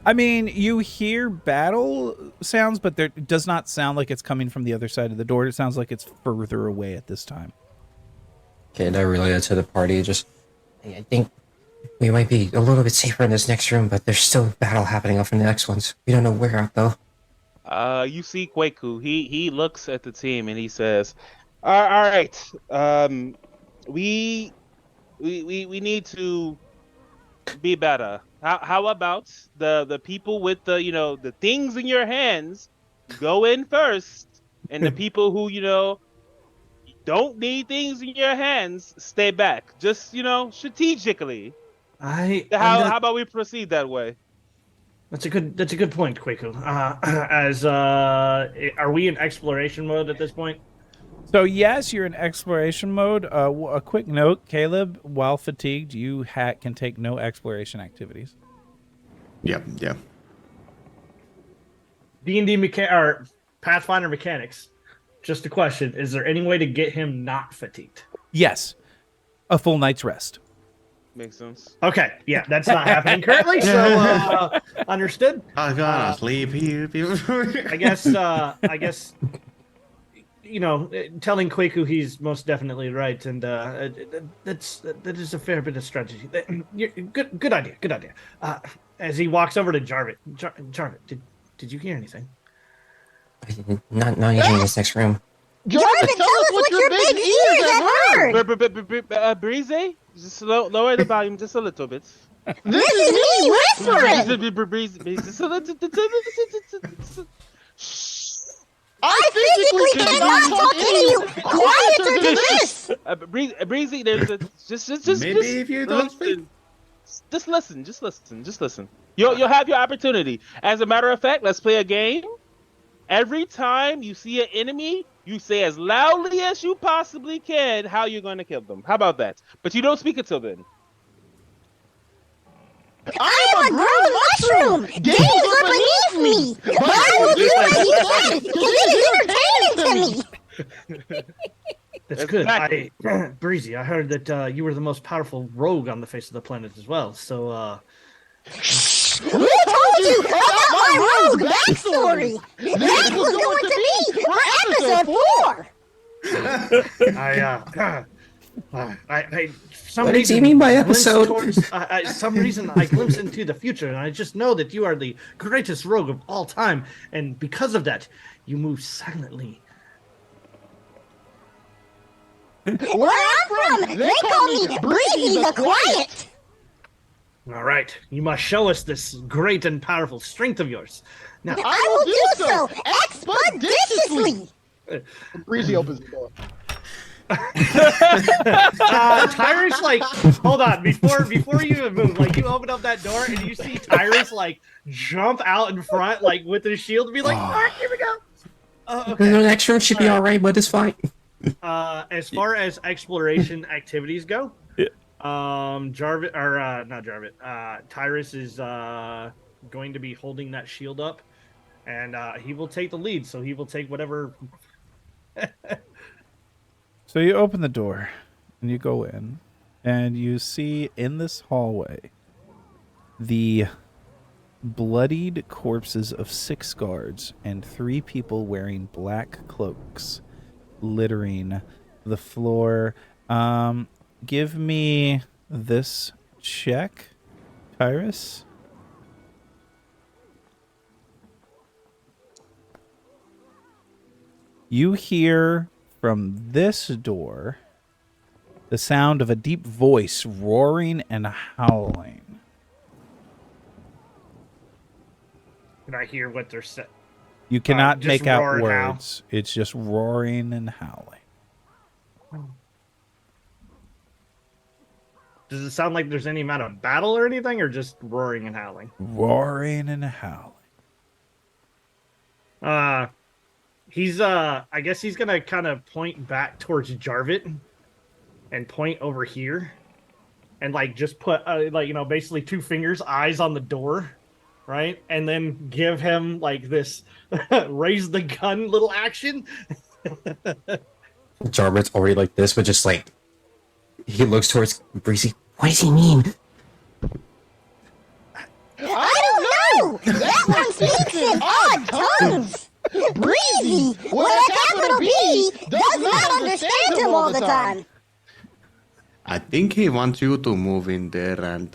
S1: I mean, you hear battle sounds, but it does not sound like it's coming from the other side of the door. It sounds like it's further away at this time.
S7: Okay, not related to the party. Just, I think We might be a little bit safer in this next room, but there's still battle happening off in the next ones. We don't know where out though.
S2: You see Kwaku. He looks at the team and he says, all right. We need to be better. How about the people with the things in your hands go in first, and the people who don't need things in your hands stay back. Just strategically. How about we proceed that way?
S4: That's a good point, Kwaku. Are we in exploration mode at this point?
S1: So yes, you're in exploration mode. A quick note, Caleb, while fatigued, you can take no exploration activities.
S3: Yep.
S4: D&D or Pathfinder mechanics. Just a question: is there any way to get him not fatigued?
S1: Yes, a full night's rest.
S2: Makes sense.
S4: Okay, yeah, that's not happening currently. So understood.
S3: I gotta sleep here.
S4: I guess telling Kwaku he's most definitely right, and that is a fair bit of strategy. Good idea. As he walks over to Jarvit, Jarvit, did you hear anything?
S7: Not even in this next room.
S6: Jarvit, tell us what your big ears have heard.
S2: Breezy, just lower the volume just a little bit.
S6: This is me whispering.
S2: Breezy, just a little.
S6: I physically cannot talk to you. Quieter than this.
S2: Breezy, there's just
S3: Maybe if you don't speak.
S2: Just listen. You'll have your opportunity. As a matter of fact, let's play a game. Every time you see an enemy, you say as loudly as you possibly can how you're going to kill them. How about that? But you don't speak until then.
S6: I am a grown mushroom. Games are beneath me. But I will do what you can, because it is entertaining to me.
S4: That's
S2: Exactly.
S4: good. Breezy, I heard that you were the most powerful rogue on the face of the planet as well. So,
S6: Who told you about my rogue backstory? That was going to be for episode 4.
S7: What does he mean by episode?
S4: Some reason I glimpsed into the future, and I just know that you are the greatest rogue of all time, and because of that, you move silently.
S6: Where I'm from, they call me Breezy the Quiet.
S4: All right, you must show us this great and powerful strength of yours. Now,
S6: I will do so expeditiously.
S5: Breezy opens the door.
S4: Tyrus, hold on, before you even move, you open up that door and you see Tyrus jump out in front, with his shield, and be like, all right, here we go. Okay.
S7: The next room should be all right, but it's fine.
S4: As far as exploration activities go, Tyrus is going to be holding that shield up, and he will take the lead. So he will take whatever.
S1: So you open the door and you go in, and you see in this hallway the bloodied corpses of 6 guards and 3 people wearing black cloaks littering the floor. Give me this check, Tyrus. You hear from this door the sound of a deep voice roaring and howling.
S4: Can I hear what they're saying?
S1: You cannot
S4: just
S1: make out
S4: roar and howl.
S1: words. It's just roaring and howling.
S4: Does it sound like there's any amount of battle or anything, or just roaring and howling?
S1: Roaring and howling.
S4: I guess he's gonna kind of point back towards Jarvit and point over here and just put basically 2 fingers, eyes on the door, right? And then give him this raise the gun little action.
S7: Jarvit's already like this, but just he looks towards Breezy. What does he mean?
S6: I don't know. That one speaks in odd tongues. Breezy, with a capital B, does not understand him all the time.
S3: I think he wants you to move in there and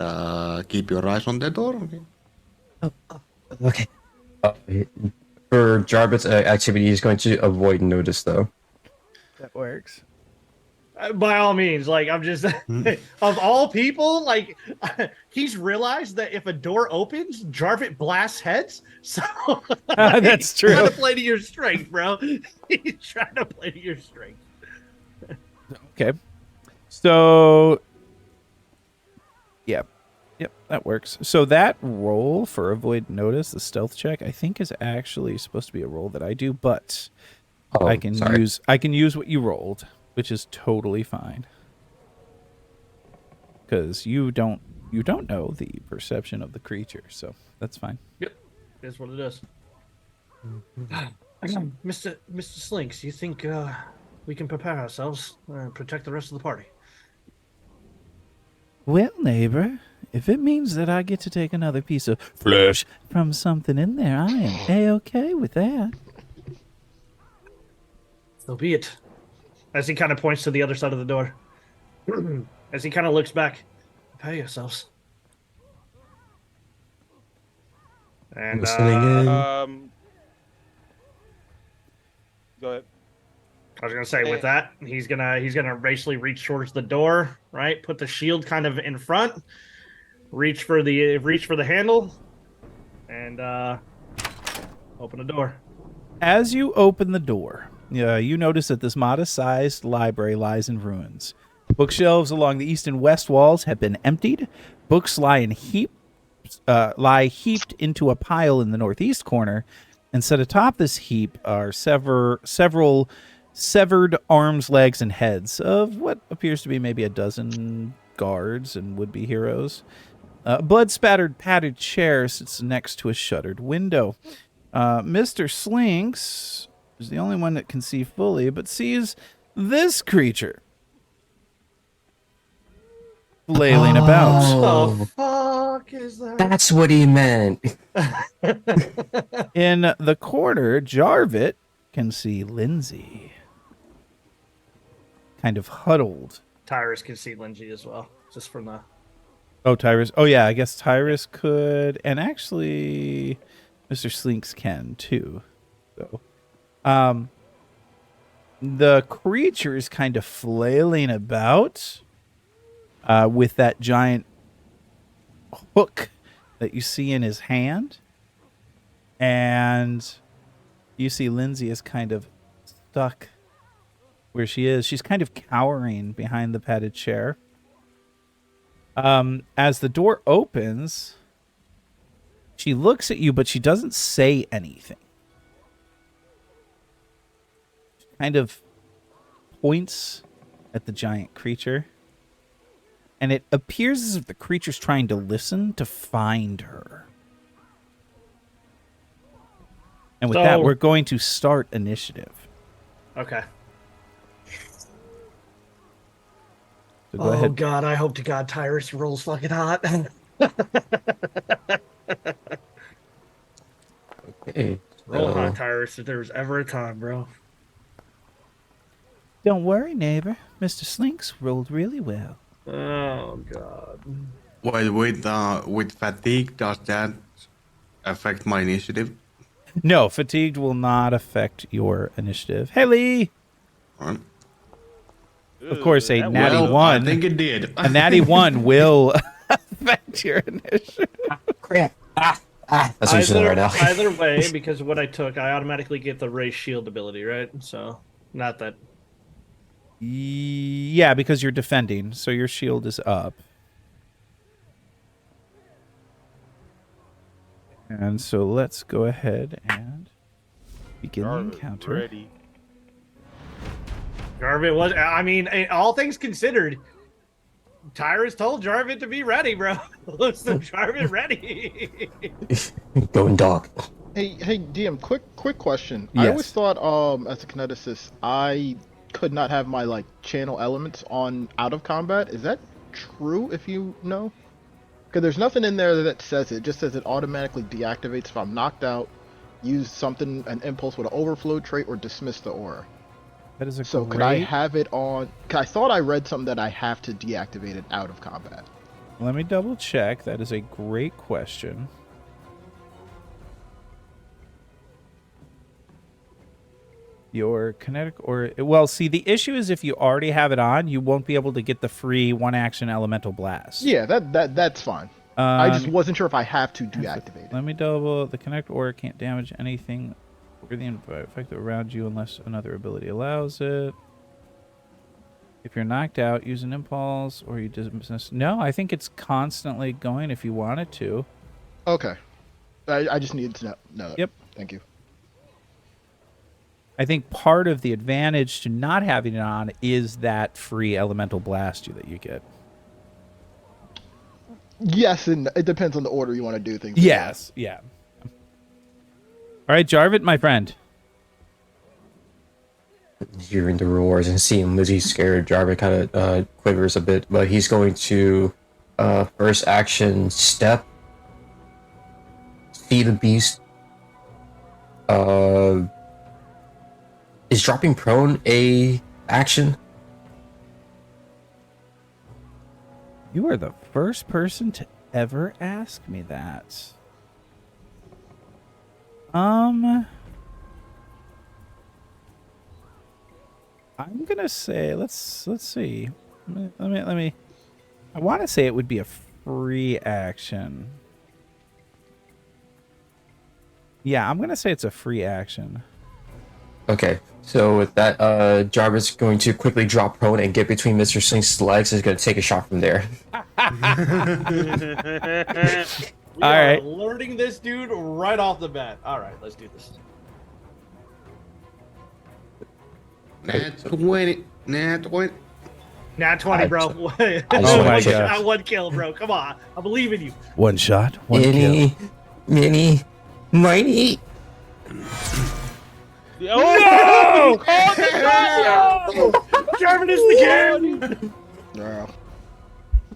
S3: keep your eyes on the door.
S7: Okay. For Jarvis' activity, he's going to avoid notice, though.
S1: That works.
S4: By all means, like I'm just of all people, like he's realized that if a door opens, Jarvit blasts heads. So
S1: That's true.
S4: He's trying to play to your strength, bro. He's trying to play to your strength.
S1: Okay. So, yep, that works. So that roll for avoid notice, the stealth check, I think is actually supposed to be a roll that I do, but
S7: Oh,
S1: I can
S7: sorry.
S1: use what you rolled, which is totally fine. Because you don't know the perception of the creature, so that's fine.
S4: Yep, that's what it is. Mr. Slinks, you think we can prepare ourselves and protect the rest of the party?
S1: Well, neighbor, if it means that I get to take another piece of flesh from something in there, I am A-okay with that.
S4: So be it. As he kind of points to the other side of the door. As he kind of looks back, prepare yourselves. And
S7: Listening in.
S2: Go ahead.
S4: I was gonna say with that, he's gonna basically reach towards the door, right? Put the shield kind of in front, reach for the handle, and open the door.
S1: As you open the door, you notice that this modest-sized library lies in ruins. Bookshelves along the east and west walls have been emptied. Books lie heaped into a pile in the northeast corner, and set atop this heap are several severed arms, legs, and heads of what appears to be maybe a dozen guards and would-be heroes. A blood-spattered padded chair sits next to a shuttered window. Mr. Slinks is the only one that can see fully, but sees this creature flailing about.
S4: What the fuck is that?
S7: That's what he meant.
S1: In the corner, Jarvit can see Lindsay, kind of huddled.
S4: Tyrus can see Lindsay as well, just from the.
S1: Oh, Tyrus. Oh, yeah, I guess Tyrus could, and actually, Mr. Slinks can too. So, the creature is kind of flailing about with that giant hook that you see in his hand, and you see Lindsay is kind of stuck where she is. She's kind of cowering behind the padded chair. As the door opens, she looks at you, but she doesn't say anything. She kind of points at the giant creature, and it appears as if the creature's trying to listen to find her. And with that, we're going to start initiative.
S4: Okay.
S1: So go ahead.
S4: God, I hope to God Tyrus rolls fucking hot.
S7: Okay.
S4: Roll hot, Tyrus, if there was ever a time, bro.
S1: Don't worry, neighbor. Mr. Slinks rolled really well.
S4: Oh God.
S3: Well, with fatigue, does that affect my initiative?
S1: No, fatigued will not affect your initiative. Hey, Lee!
S3: All right.
S1: Of course, a natty
S3: Well,
S1: one.
S3: I think it did.
S1: A natty one will affect your initiative.
S7: Crap. That's what you're saying right now.
S4: Either way, because of what I took, I automatically get the raise shield ability, right? So, not that.
S1: Yeah, because you're defending, so your shield is up. And so let's go ahead and begin the encounter.
S2: Ready.
S4: Jarvit was. I mean, all things considered, Tyrus told Jarvit to be ready, bro. So Jarvit ready.
S7: Going dog.
S5: Hey, DM, quick question.
S1: Yes.
S5: I always thought, as a kineticist, I could not have my channel elements on out of combat. Is that true? If you know, because there's nothing in there that says it. It just says it automatically deactivates if I'm knocked out. Use something, an impulse with an overflow trait, or dismiss the aura.
S1: That is a
S5: So
S1: great...
S5: could I have it on? 'Cause I thought I read something that I have to deactivate it out of combat.
S1: Let me double check. That is a great question. Your kinetic or... Well, see, the issue is if you already have it on, you won't be able to get the free one-action elemental blast.
S5: Yeah, that's fine. I just wasn't sure if I have to deactivate it.
S1: Let me double... The kinetic aura can't damage anything or the effective around you unless another ability allows it. If you're knocked out, use an impulse or you dismiss... No, I think it's constantly going if you want it to.
S5: Okay. I just needed to know that.
S1: Yep.
S5: Thank you.
S1: I think part of the advantage to not having it on is that free elemental blast that you get.
S5: Yes, and it depends on the order you want to do things. in.
S1: Yes, yeah. All right, Jarvid, my friend.
S7: Hearing the roars and seeing Lizzie scared, Jarvis kind of quivers a bit, but he's going to first action step, see the beast. Is dropping prone a action?
S1: You are the first person to ever ask me that. I'm gonna say let's see. Let me. I want to say it would be a free action. Yeah, I'm gonna say it's a free action.
S7: Okay, so with that, Jarvis is going to quickly drop prone and get between Mr. Slink's legs. Is going to take a shot from there.
S8: We
S1: All
S8: are
S1: right.
S8: alerting this dude right off the bat. All right, let's do this.
S3: Nat 20. Nat 20.
S4: Nat 20, bro.
S7: I
S1: Oh
S4: One
S1: my
S4: shot,
S1: gosh.
S4: one kill, bro. Come on. I believe in you.
S1: One shot, one kill.
S7: Mini, mini, mighty.
S2: Oh,
S4: German is the game.
S5: Yeah.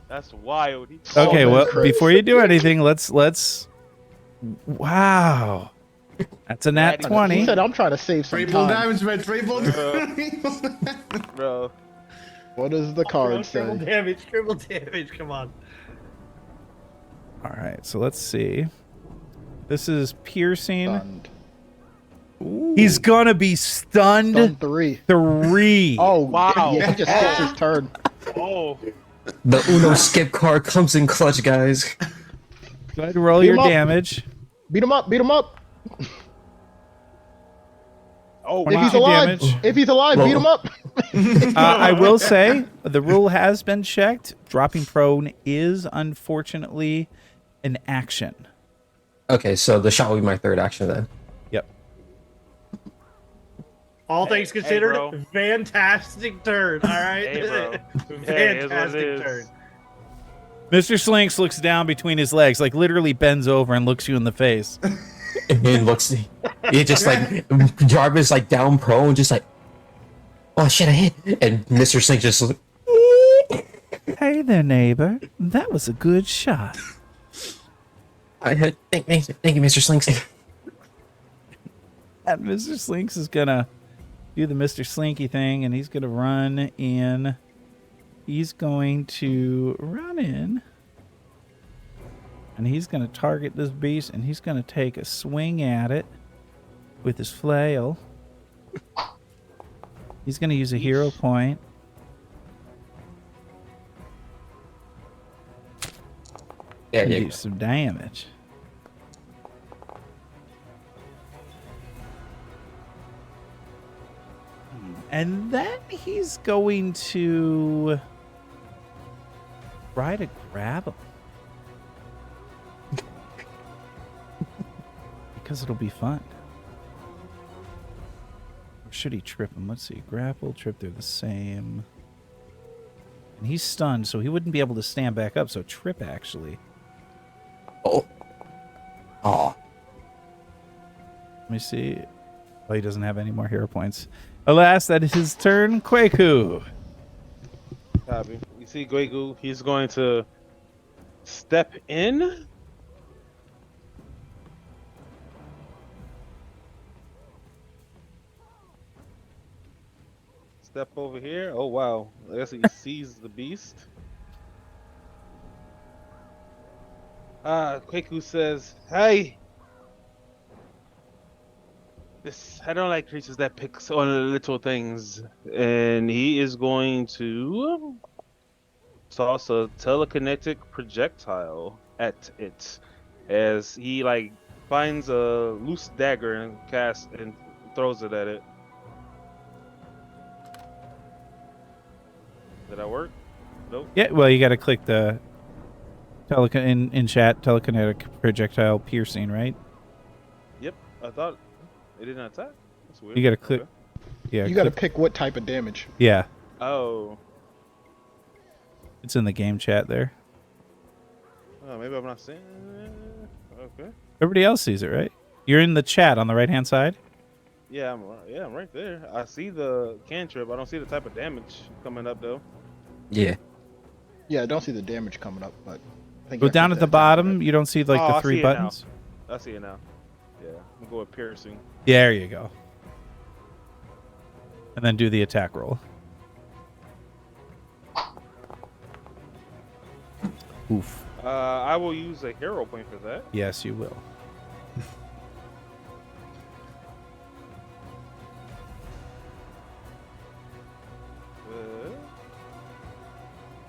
S2: that's wild.
S1: Okay,
S5: Oh,
S1: well,
S5: crits.
S1: before you do anything, let's. Wow, that's a nat
S2: He
S1: 20.
S5: He said I'm trying to save some
S3: Triple
S5: time.
S3: damage, man. Triple
S2: Bro.
S5: What does the card
S4: Triple
S5: say?
S4: damage. Triple damage. Come on.
S1: All right, so let's see. This is piercing.
S5: Stunned.
S1: He's gonna be stunned.
S5: Stun 3.
S1: 3.
S5: Oh,
S2: Wow.
S5: Yeah, he just skips his turn.
S2: Oh.
S7: The Uno skip card comes in clutch, guys.
S1: Go ahead and roll
S5: Beat
S1: your
S5: him up.
S1: damage.
S5: Beat him up. Beat him up.
S2: Oh,
S5: If he's
S1: 22
S5: alive,
S1: damage.
S5: if he's alive, beat him up.
S1: I will say the rule has been checked. Dropping prone is unfortunately an action.
S7: Okay, so the shot will be my third action then.
S1: Yep.
S4: All things
S2: hey,
S4: considered,
S2: bro.
S4: fantastic turn. All right.
S2: Hey, bro. Hey, it is what it
S4: Fantastic
S2: is.
S4: turn.
S1: Mr. Slinks looks down between his legs, like literally bends over and looks you in the face.
S7: And then looks, it just like Jarvis like down prone, just like, oh shit, I hit. And Mr. Slink just like,
S1: Hey there, neighbor. That was a good shot.
S7: I hit. Thank you, Mr. Slinks.
S1: And Mr. Slinks is gonna do the Mr. Slinky thing, and he's gonna run in. He's going to run in, and he's gonna target this beast, and he's gonna take a swing at it with his flail. He's gonna use a hero point.
S7: Yeah,
S1: And
S7: yeah.
S1: do some damage. And then he's going to try to grab him. Because it'll be fun. Or should he trip him? Let's see. Grapple, trip, they're the same. And he's stunned, so he wouldn't be able to stand back up, so trip actually.
S7: Oh. Aw.
S1: Let me see. Oh, he doesn't have any more hero points. Alas, that is his turn. Kwaku.
S2: Copy. You see Guegu, he's going to step in. step over here. Oh wow! I guess he sees the beast. Kweku says, "Hey, I don't like creatures that pick on little things," and he is going to toss a telekinetic projectile at it, as he like finds a loose dagger and casts and throws it at it. Did that work? Nope.
S1: Yeah, well, you got to click the in chat telekinetic projectile piercing, right?
S2: Yep. I thought it didn't attack. That's weird.
S1: You got to click.
S2: Okay.
S1: Yeah,
S5: You got to
S1: click-
S5: pick what type of damage.
S1: Yeah,
S2: Oh.
S1: it's in the game chat there.
S2: Oh, maybe I'm not seeing it. Okay.
S1: Everybody else sees it, right? You're in the chat on the right hand side.
S2: Yeah, I'm right there. I see the cantrip. I don't see the type of damage coming up though.
S7: Yeah.
S5: Yeah, I don't see the damage coming up, but I think
S1: Go
S5: you
S1: down
S5: have
S1: at
S5: to
S1: the
S5: hit that
S1: bottom.
S5: damage.
S1: You don't see like
S2: Oh,
S1: the
S2: I
S1: three
S2: see it now.
S1: buttons.
S2: I see it now. Yeah, I'm gonna go with piercing.
S1: Yeah, there you go. And then do the attack roll. Oof.
S2: I will use a hero point for that.
S1: Yes, you will.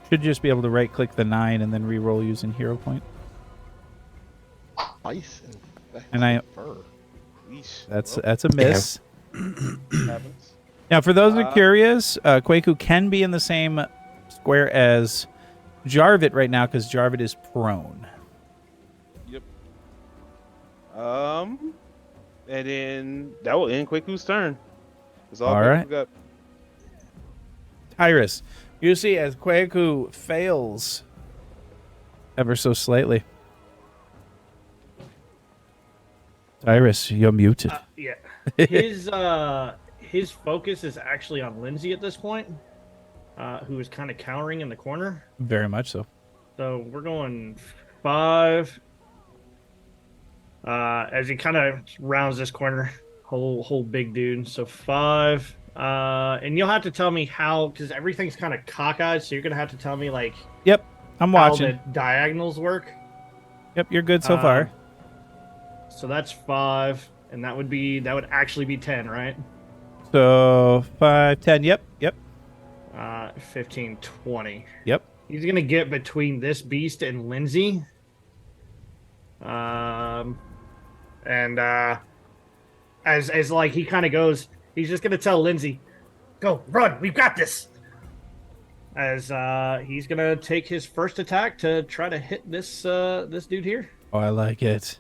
S1: Should just be able to right click the 9 and then re-roll using hero point.
S5: Ice
S1: And I
S5: fur.
S2: Yeesh.
S1: that's a miss.
S2: Happens.
S1: Now, for those who are curious, Kweku can be in the same square as Jarvit right now because Jarvit is prone.
S2: Yep. And then that will end Kweku's turn. That's all
S1: All
S2: Kweku
S1: right.
S2: got.
S1: Tyrus, you see as Kweku fails ever so slightly. Tyrus, you're muted.
S4: Yeah. His focus is actually on Lindsay at this point, who is kind of cowering in the corner.
S1: Very much so.
S4: So we're going 5. As he kind of rounds this corner, whole big dude. So 5. And you'll have to tell me how, because everything's kind of cockeyed. So you're gonna have to tell me like
S1: Yep, I'm
S4: how
S1: watching.
S4: the diagonals work.
S1: Yep, you're good so far.
S4: So that's 5, and that would actually be 10, right?
S1: So 5, 10. Yep.
S4: 15, 20.
S1: Yep.
S4: He's gonna get between this beast and Lindsay. And as like he kind of goes, he's just gonna tell Lindsay, "Go, run, we've got this." As he's gonna take his first attack to try to hit this dude here.
S1: Oh, I like it.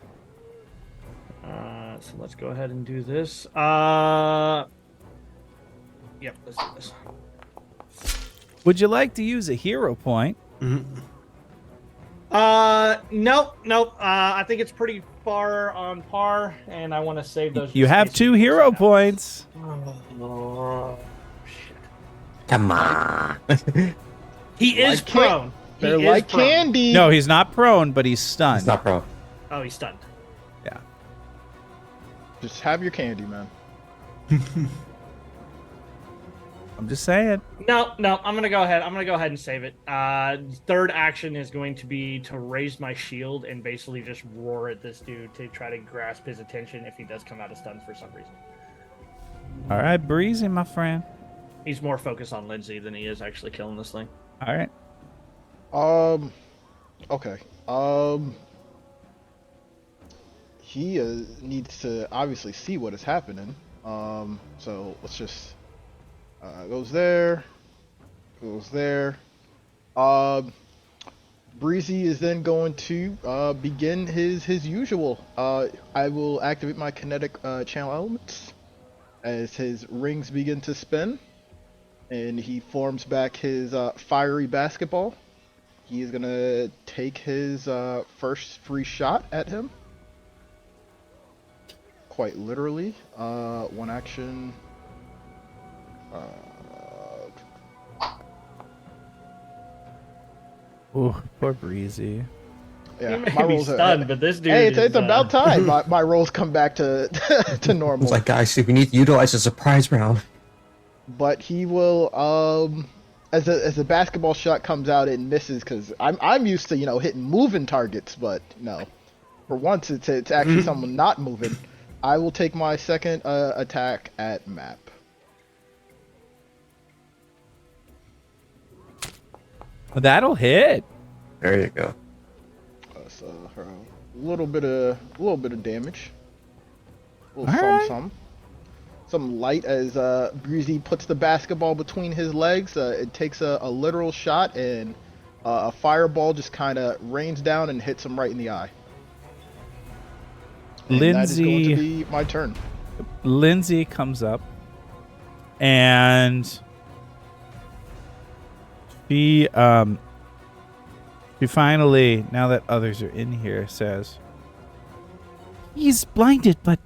S4: So let's go ahead and do this. Yep, let's do this.
S1: Would you like to use a hero point?
S4: Nope. I think it's pretty far on par, and I want to save those.
S1: You have 2 hero points.
S4: Oh, shit.
S7: Come on.
S4: He is
S5: Like
S4: prone.
S5: They're
S4: He is
S5: like
S4: prone.
S5: candy.
S1: No, he's not prone, but he's stunned.
S7: It's not pro.
S4: Oh, he's stunned.
S1: Yeah.
S5: Just have your candy, man.
S1: I'm just saying.
S4: No. I'm gonna go ahead. And save it. Third action is going to be to raise my shield and basically just roar at this dude to try to grasp his attention if he does come out of stun for some reason.
S1: All right, Breezy, my friend.
S4: He's more focused on Lindsay than he is actually killing this thing.
S1: All right.
S5: Okay. He needs to obviously see what is happening. So let's just goes there. Breezy is then going to begin his usual. I will activate my kinetic channel elements as his rings begin to spin, and he forms back his fiery basketball. He is gonna take his first free shot at him. Quite literally, one action.
S1: Ooh, poor Breezy.
S5: Yeah,
S4: He may
S5: my
S4: be
S5: rolls
S4: stunned, but this dude.
S5: Hey, it's
S4: is,
S5: about time. My rolls come back to to normal.
S7: It's like, guys, we need to utilize a surprise round.
S5: but he will as a basketball shot comes out, it misses because I'm used to hitting moving targets, but no, for once it's actually someone not moving. I will take my second attack at map.
S1: That'll hit.
S7: There you go.
S5: So a little bit of damage. A little
S1: All right.
S5: Some light as Breezy puts the basketball between his legs. It takes a literal shot, and a fireball just kind of rains down and hits him right in the eye. And that is going to be my turn.
S1: Lindsay comes up, and she finally, now that others are in here, says, "He's blinded, but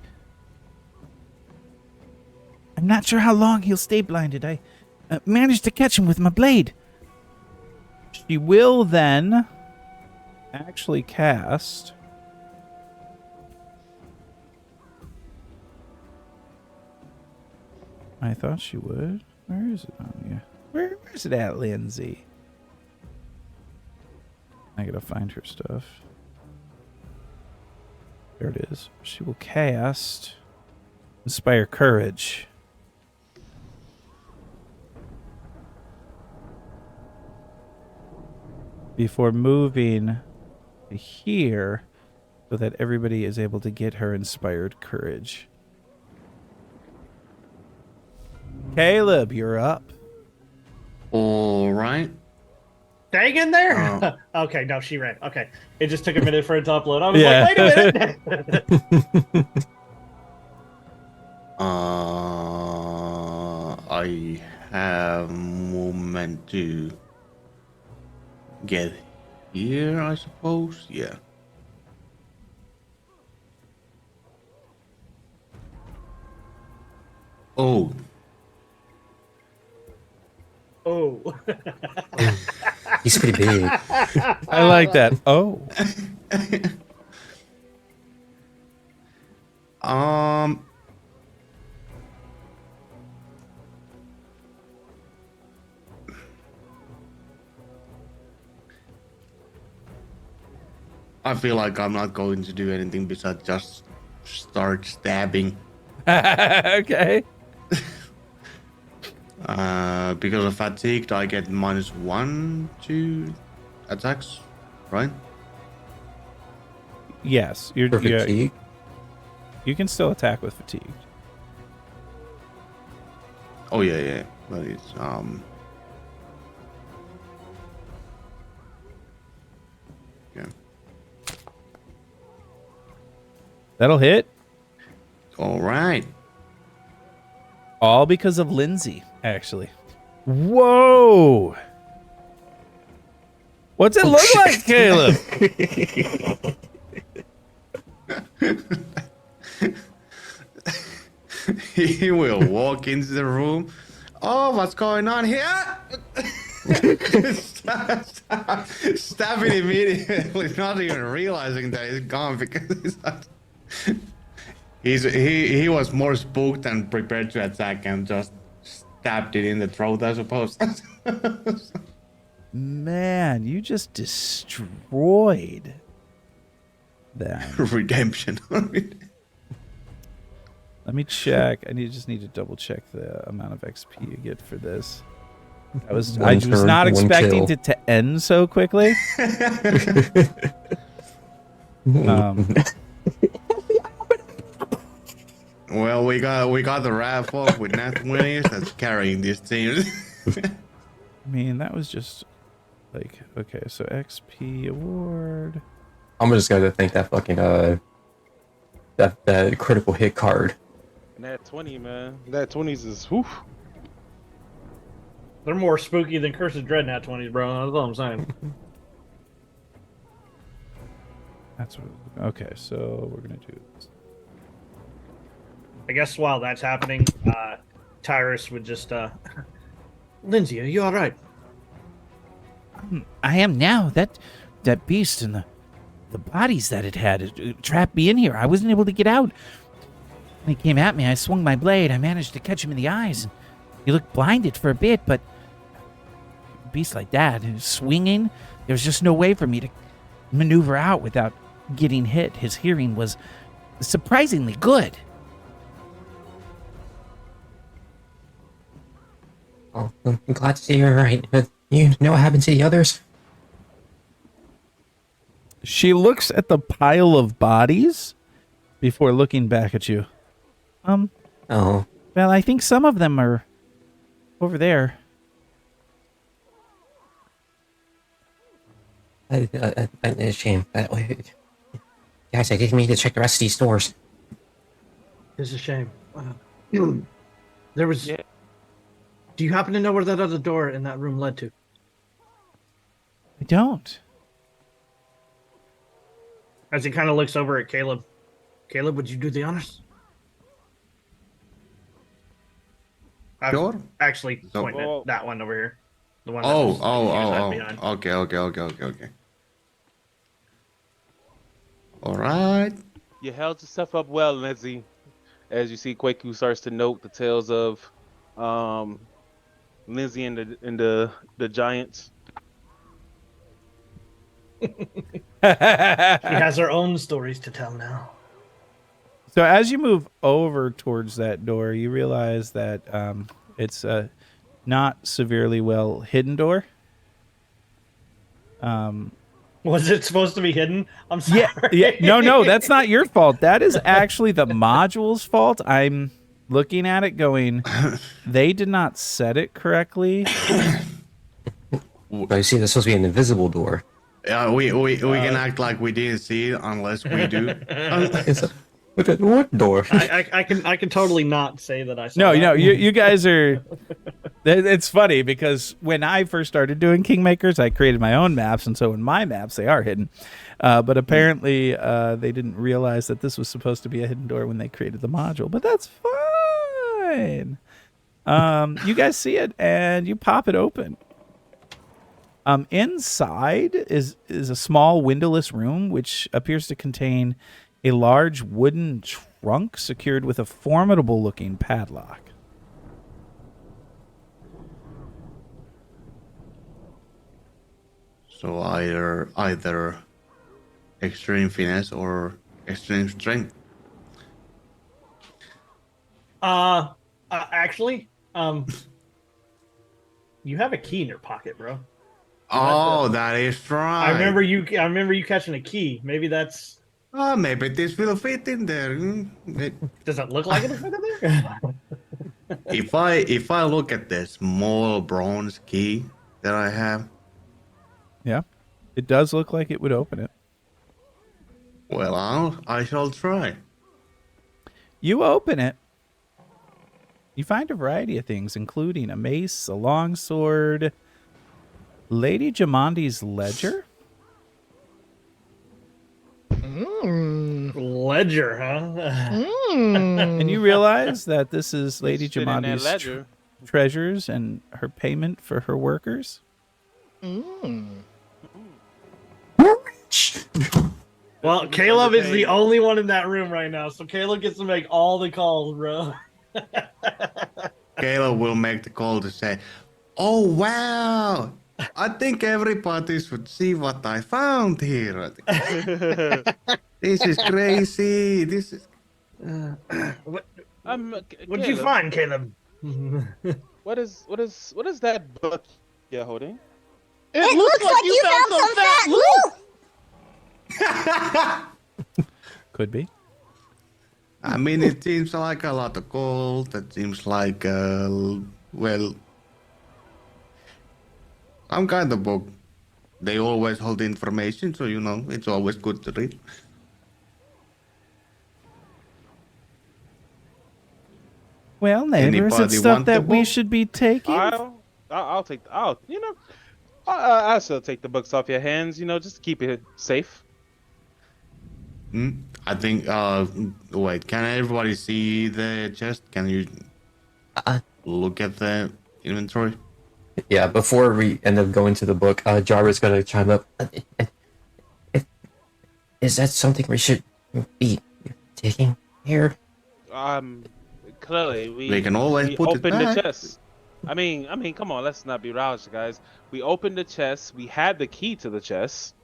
S1: I'm not sure how long he'll stay blinded. I managed to catch him with my blade." She will then actually cast I thought she would. Where is it on here? Where's it at, Lindsay? I gotta find her stuff. There it is. She will cast Inspire Courage. Before moving to here so that everybody is able to get her Inspired Courage. Caleb, you're up.
S3: All right.
S4: Dang in there.
S3: Oh.
S4: Okay, no, she ran. Okay, it just took a minute for it to upload. I was like, wait a minute.
S3: I have movement to get here, I suppose. Yeah. Oh.
S4: Oh.
S7: He's pretty big.
S1: I like that. Oh.
S3: I feel like I'm not going to do anything besides just start stabbing.
S1: Okay.
S3: Because of fatigued, I get -1 to attacks, right?
S1: Yes,
S7: For fatigue.
S1: you can still attack with fatigued.
S3: Oh yeah, but it's yeah.
S1: That'll hit.
S3: All right.
S1: All because of Lindsay, actually. Whoa! What's it look like, Caleb?
S3: He will walk into the room. Oh, what's going on here? Stab it immediately, not even realizing that he's gone because he was more spooked and prepared to attack and just stabbed it in the throat, I suppose.
S1: Man, you just destroyed them.
S3: Redemption.
S1: Let me check. Just need to double check the amount of XP you get for this. I was not expecting it to end so quickly.
S3: Well, we got the rat folk with Nat Winners that's carrying this team.
S1: I mean, that was just like, okay, so XP award.
S7: I'm just gonna thank that fucking that critical hit card.
S2: Nat 20, man. Nat 20s is whew.
S4: They're more spooky than Curse of Dread Nat 20s, bro. That's all I'm saying.
S1: That's what. Okay, so we're gonna do this.
S4: I guess while that's happening, Tyrus would just, Lindsay, are you all right?
S1: I am now. That beast and the bodies that it had it trapped me in here. I wasn't able to get out. When he came at me, I swung my blade. I managed to catch him in the eyes. You looked blinded for a bit, but a beast like that, swinging, there was just no way for me to maneuver out without getting hit. His hearing was surprisingly good.
S7: Oh, I'm glad to see you're right. But you know what happened to the others?
S1: She looks at the pile of bodies before looking back at you.
S7: Oh,
S1: Well, I think some of them are over there.
S7: it's a shame. Guys, I didn't mean to check the rest of these doors.
S4: It's a shame. There was.
S2: Yeah.
S4: Do you happen to know where that other door in that room led to?
S1: I don't.
S4: As he kind of looks over at Caleb. Caleb, would you do the honors? I'm
S3: Sure.
S4: actually
S3: So-
S4: pointing
S2: Well-
S4: at that one over here. The one. that
S3: Oh,
S4: was- he was hiding behind.
S3: Okay. All right.
S2: You held yourself up well, Lindsay. As you see, Kwaku starts to note the tales of Lindsay and the giants.
S4: She has her own stories to tell now.
S1: So as you move over towards that door, you realize that it's a not severely well hidden door.
S4: Was it supposed to be hidden? I'm sorry.
S1: Yeah. No, that's not your fault. That is actually the module's fault. I'm looking at it going, they did not set it correctly.
S7: But you see, there's supposed to be an invisible door.
S3: We can act like we didn't see it unless we do.
S7: What door?
S4: I can totally not say that I saw.
S1: No,
S4: that.
S1: you guys are. It's funny because when I first started doing Kingmakers, I created my own maps, and so in my maps they are hidden. But apparently they didn't realize that this was supposed to be a hidden door when they created the module. But that's fine. You guys see it, and you pop it open. Inside is a small windowless room, which appears to contain a large wooden trunk secured with a formidable-looking padlock.
S3: So either extreme finesse or extreme strength.
S4: Actually, you have a key in your pocket, bro.
S3: Oh, that is right.
S4: I remember you catching a key. Maybe that's.
S3: Maybe this will fit in there.
S4: Does it look like it'll fit in there?
S3: If I look at the small bronze key that I have,
S1: Yeah, it does look like it would open it.
S3: well, I shall try.
S1: You open it. You find a variety of things, including a mace, a longsword, Lady Jamondi's ledger.
S4: Ledger, huh?
S1: And you realize that this is Lady
S2: Fit in that
S1: Jamondi's
S2: ledger.
S1: treasures and her payment for her workers.
S4: Well, Caleb is the only one in that room right now, so Caleb gets to make all the calls, bro.
S3: Caleb will make the call to say, "Oh wow, I think everybody should see what I found here. This is crazy. This is."
S4: What'd you find, Caleb?
S2: What is that book you're holding?
S6: It looks like you found some fat loot.
S1: Could be.
S3: I mean, it seems like a lot of gold. That seems like, well, some kind of book. They always hold information, so it's always good to read.
S1: Well, neighbor, is it
S3: Anybody
S1: stuff
S3: want the
S1: that we
S3: book?
S1: should be taking?
S2: I'll take. I'll still take the books off your hands. Just to keep it safe.
S3: I think. Wait. Can everybody see the chest? Can you look at the inventory?
S7: Yeah, before we end up going to the book, Jarvis gonna chime up. Is that something we should be taking here?
S2: Clearly,
S3: We can always put it
S2: open the
S3: back.
S2: chest. I mean, come on, let's not be rowdy, guys. We opened the chest. We had the key to the chest.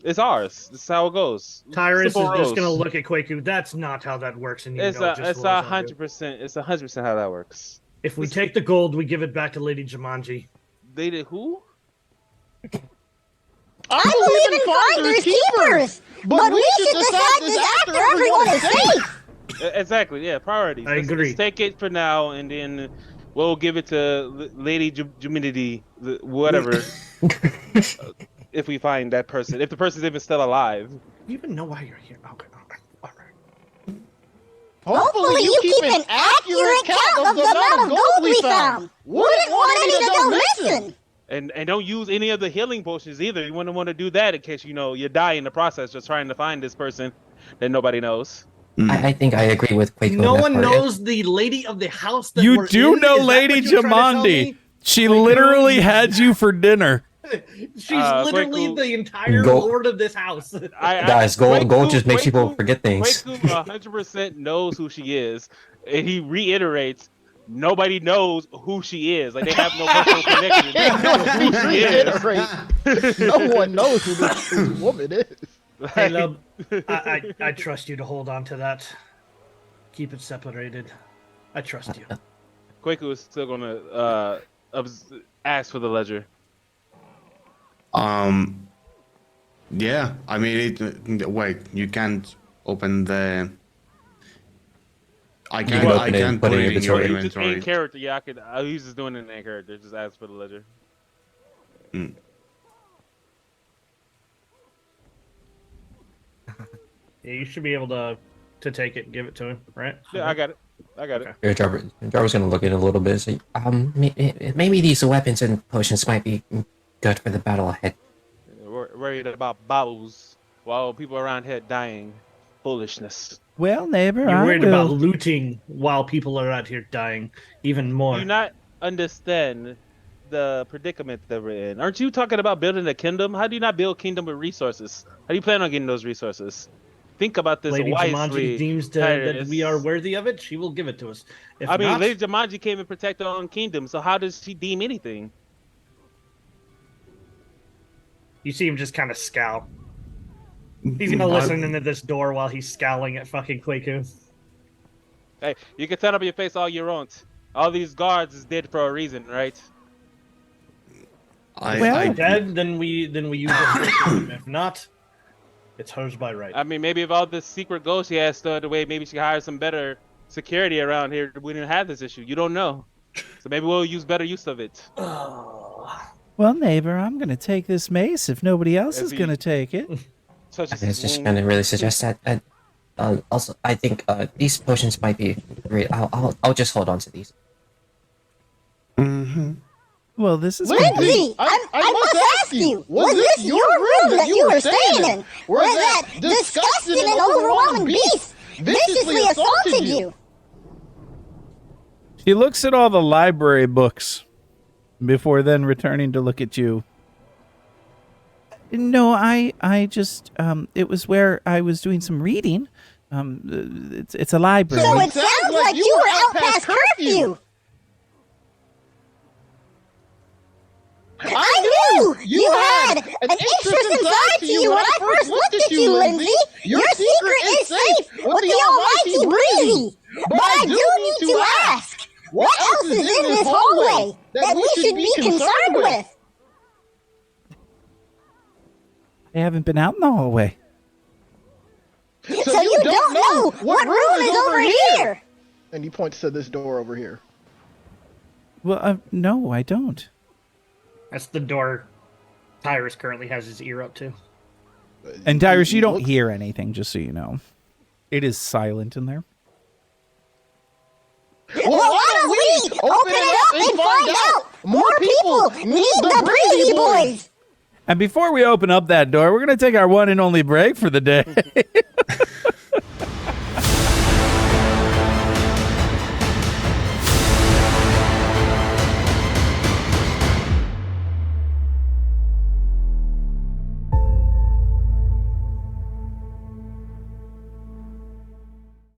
S2: It's ours. This is how it goes.
S4: Tyrus is
S2: Simple
S4: just gonna
S2: rules.
S4: look at Quaku. That's not how that works, and you
S2: It's
S4: know it just
S2: it's
S4: as well as I do.
S2: 100%. It's 100% how that works.
S4: If we take the gold, we give it back to Lady Jumanji.
S2: They did who?
S6: I believe in finders keepers, but we should decide this after everyone is safe.
S2: Exactly. Yeah, priorities.
S4: I agree.
S2: Let's take it for now, and then we'll give it to Lady Jumanji, whatever. If we find that person, if the person's even still alive.
S4: You even know why you're here? Okay, all right.
S6: Hopefully you keep an accurate count of the amount of gold we found. Wouldn't want any to go missing.
S2: And don't use any of the healing potions either. You wouldn't want to do that in case you die in the process just trying to find this person that nobody knows.
S7: I think I agree with Quaco.
S4: No
S7: on that
S4: one
S7: part.
S4: knows the lady of the house that
S1: You
S4: we're
S1: do
S4: in?
S1: know
S4: Is that
S1: Lady
S4: what you're trying to tell
S1: Jamandi.
S4: me?
S1: She literally had you for dinner.
S4: She's literally
S2: Quaku-
S4: the entire
S7: Go-
S4: lord of this house.
S7: Guys, gold just makes people forget things.
S2: Quaku 100% knows who she is, and he reiterates, nobody knows who she is. Like, they have no personal connection. They don't know who she is.
S5: No one knows who this woman is.
S2: Like,
S4: Caleb, I trust you to hold on to that. Keep it separated. I trust you.
S2: Quaku is still gonna ask for the ledger.
S3: Yeah, I mean, wait, you can't open the. I
S7: can
S3: can't. I
S7: open it,
S3: can't
S7: put
S3: put
S7: it
S3: it
S7: in
S3: in your
S7: inventory.
S2: Just in
S3: inventory.
S2: character, yeah, I could. He's just doing it in character. Just ask for the ledger.
S4: Yeah, you should be able to take it and give it to him, right?
S2: Yeah, I got it.
S7: Here, Jarvis gonna look at it a little bit. So, maybe these weapons and potions might be good for the battle ahead.
S2: We're worried about bobbles while people around here dying. Foolishness.
S1: Well, neighbor,
S4: You're
S1: I
S4: worried
S1: will.
S4: about looting while people are out here dying even more.
S2: Do you not understand the predicament that we're in? Aren't you talking about building a kingdom? How do you not build kingdom with resources? How do you plan on getting those resources? Think about this
S4: Lady
S2: wisely.
S4: Jumanji deems that
S2: Tyrus.
S4: we are worthy of it. She will give it to us. If
S2: I mean,
S4: not,
S2: Lady Jumanji came and protected her own kingdom, so how does she deem anything?
S4: you see him just kind of scowl. He's gonna listen into this door while he's scowling at fucking Quaku.
S2: Hey, you can turn up your face all you want. All these guards is dead for a reason, right?
S1: Well-
S4: Dead, then we use it. If not, it's hers by right.
S2: I mean, maybe if all this secret ghost she has stored away, maybe she hired some better security around here. We didn't have this issue. You don't know. So maybe we'll use better use of it.
S1: Well, neighbor, I'm going to take this mace if nobody else
S2: As
S1: is
S2: he-
S1: going to take it.
S2: Such
S7: I
S2: as
S7: was just gonna really suggest that. And also, I think these potions might be great. I'll just hold on to these.
S1: Well, this is
S6: Lindsay, I must ask you, was this your room that you were staying in? Where that disgusting and overwhelming beast viciously assaulted you?
S1: She looks at all the library books before then returning to look at you. No, I just, it was where I was doing some reading. It's a library.
S6: So it sounds like you were out past curfew. I knew you had an interest inside to you when I first looked at you, Lindsay. Your secret is safe with the almighty Breezy. But I do need to ask, what else is in this hallway that we should be concerned with?
S1: I haven't been out in the hallway.
S6: So you don't know what room is over here?
S5: And he points to this door over here.
S1: Well, no, I don't.
S4: That's the door Tyrus currently has his ear up to.
S1: And Tyrus, you don't
S5: Looks-
S1: hear anything, just so you know. It is silent in there.
S6: Well, why don't we open it up and find out? More people need the Breezy Boys.
S1: And before we open up that door, we're going to take our one and only break for the day.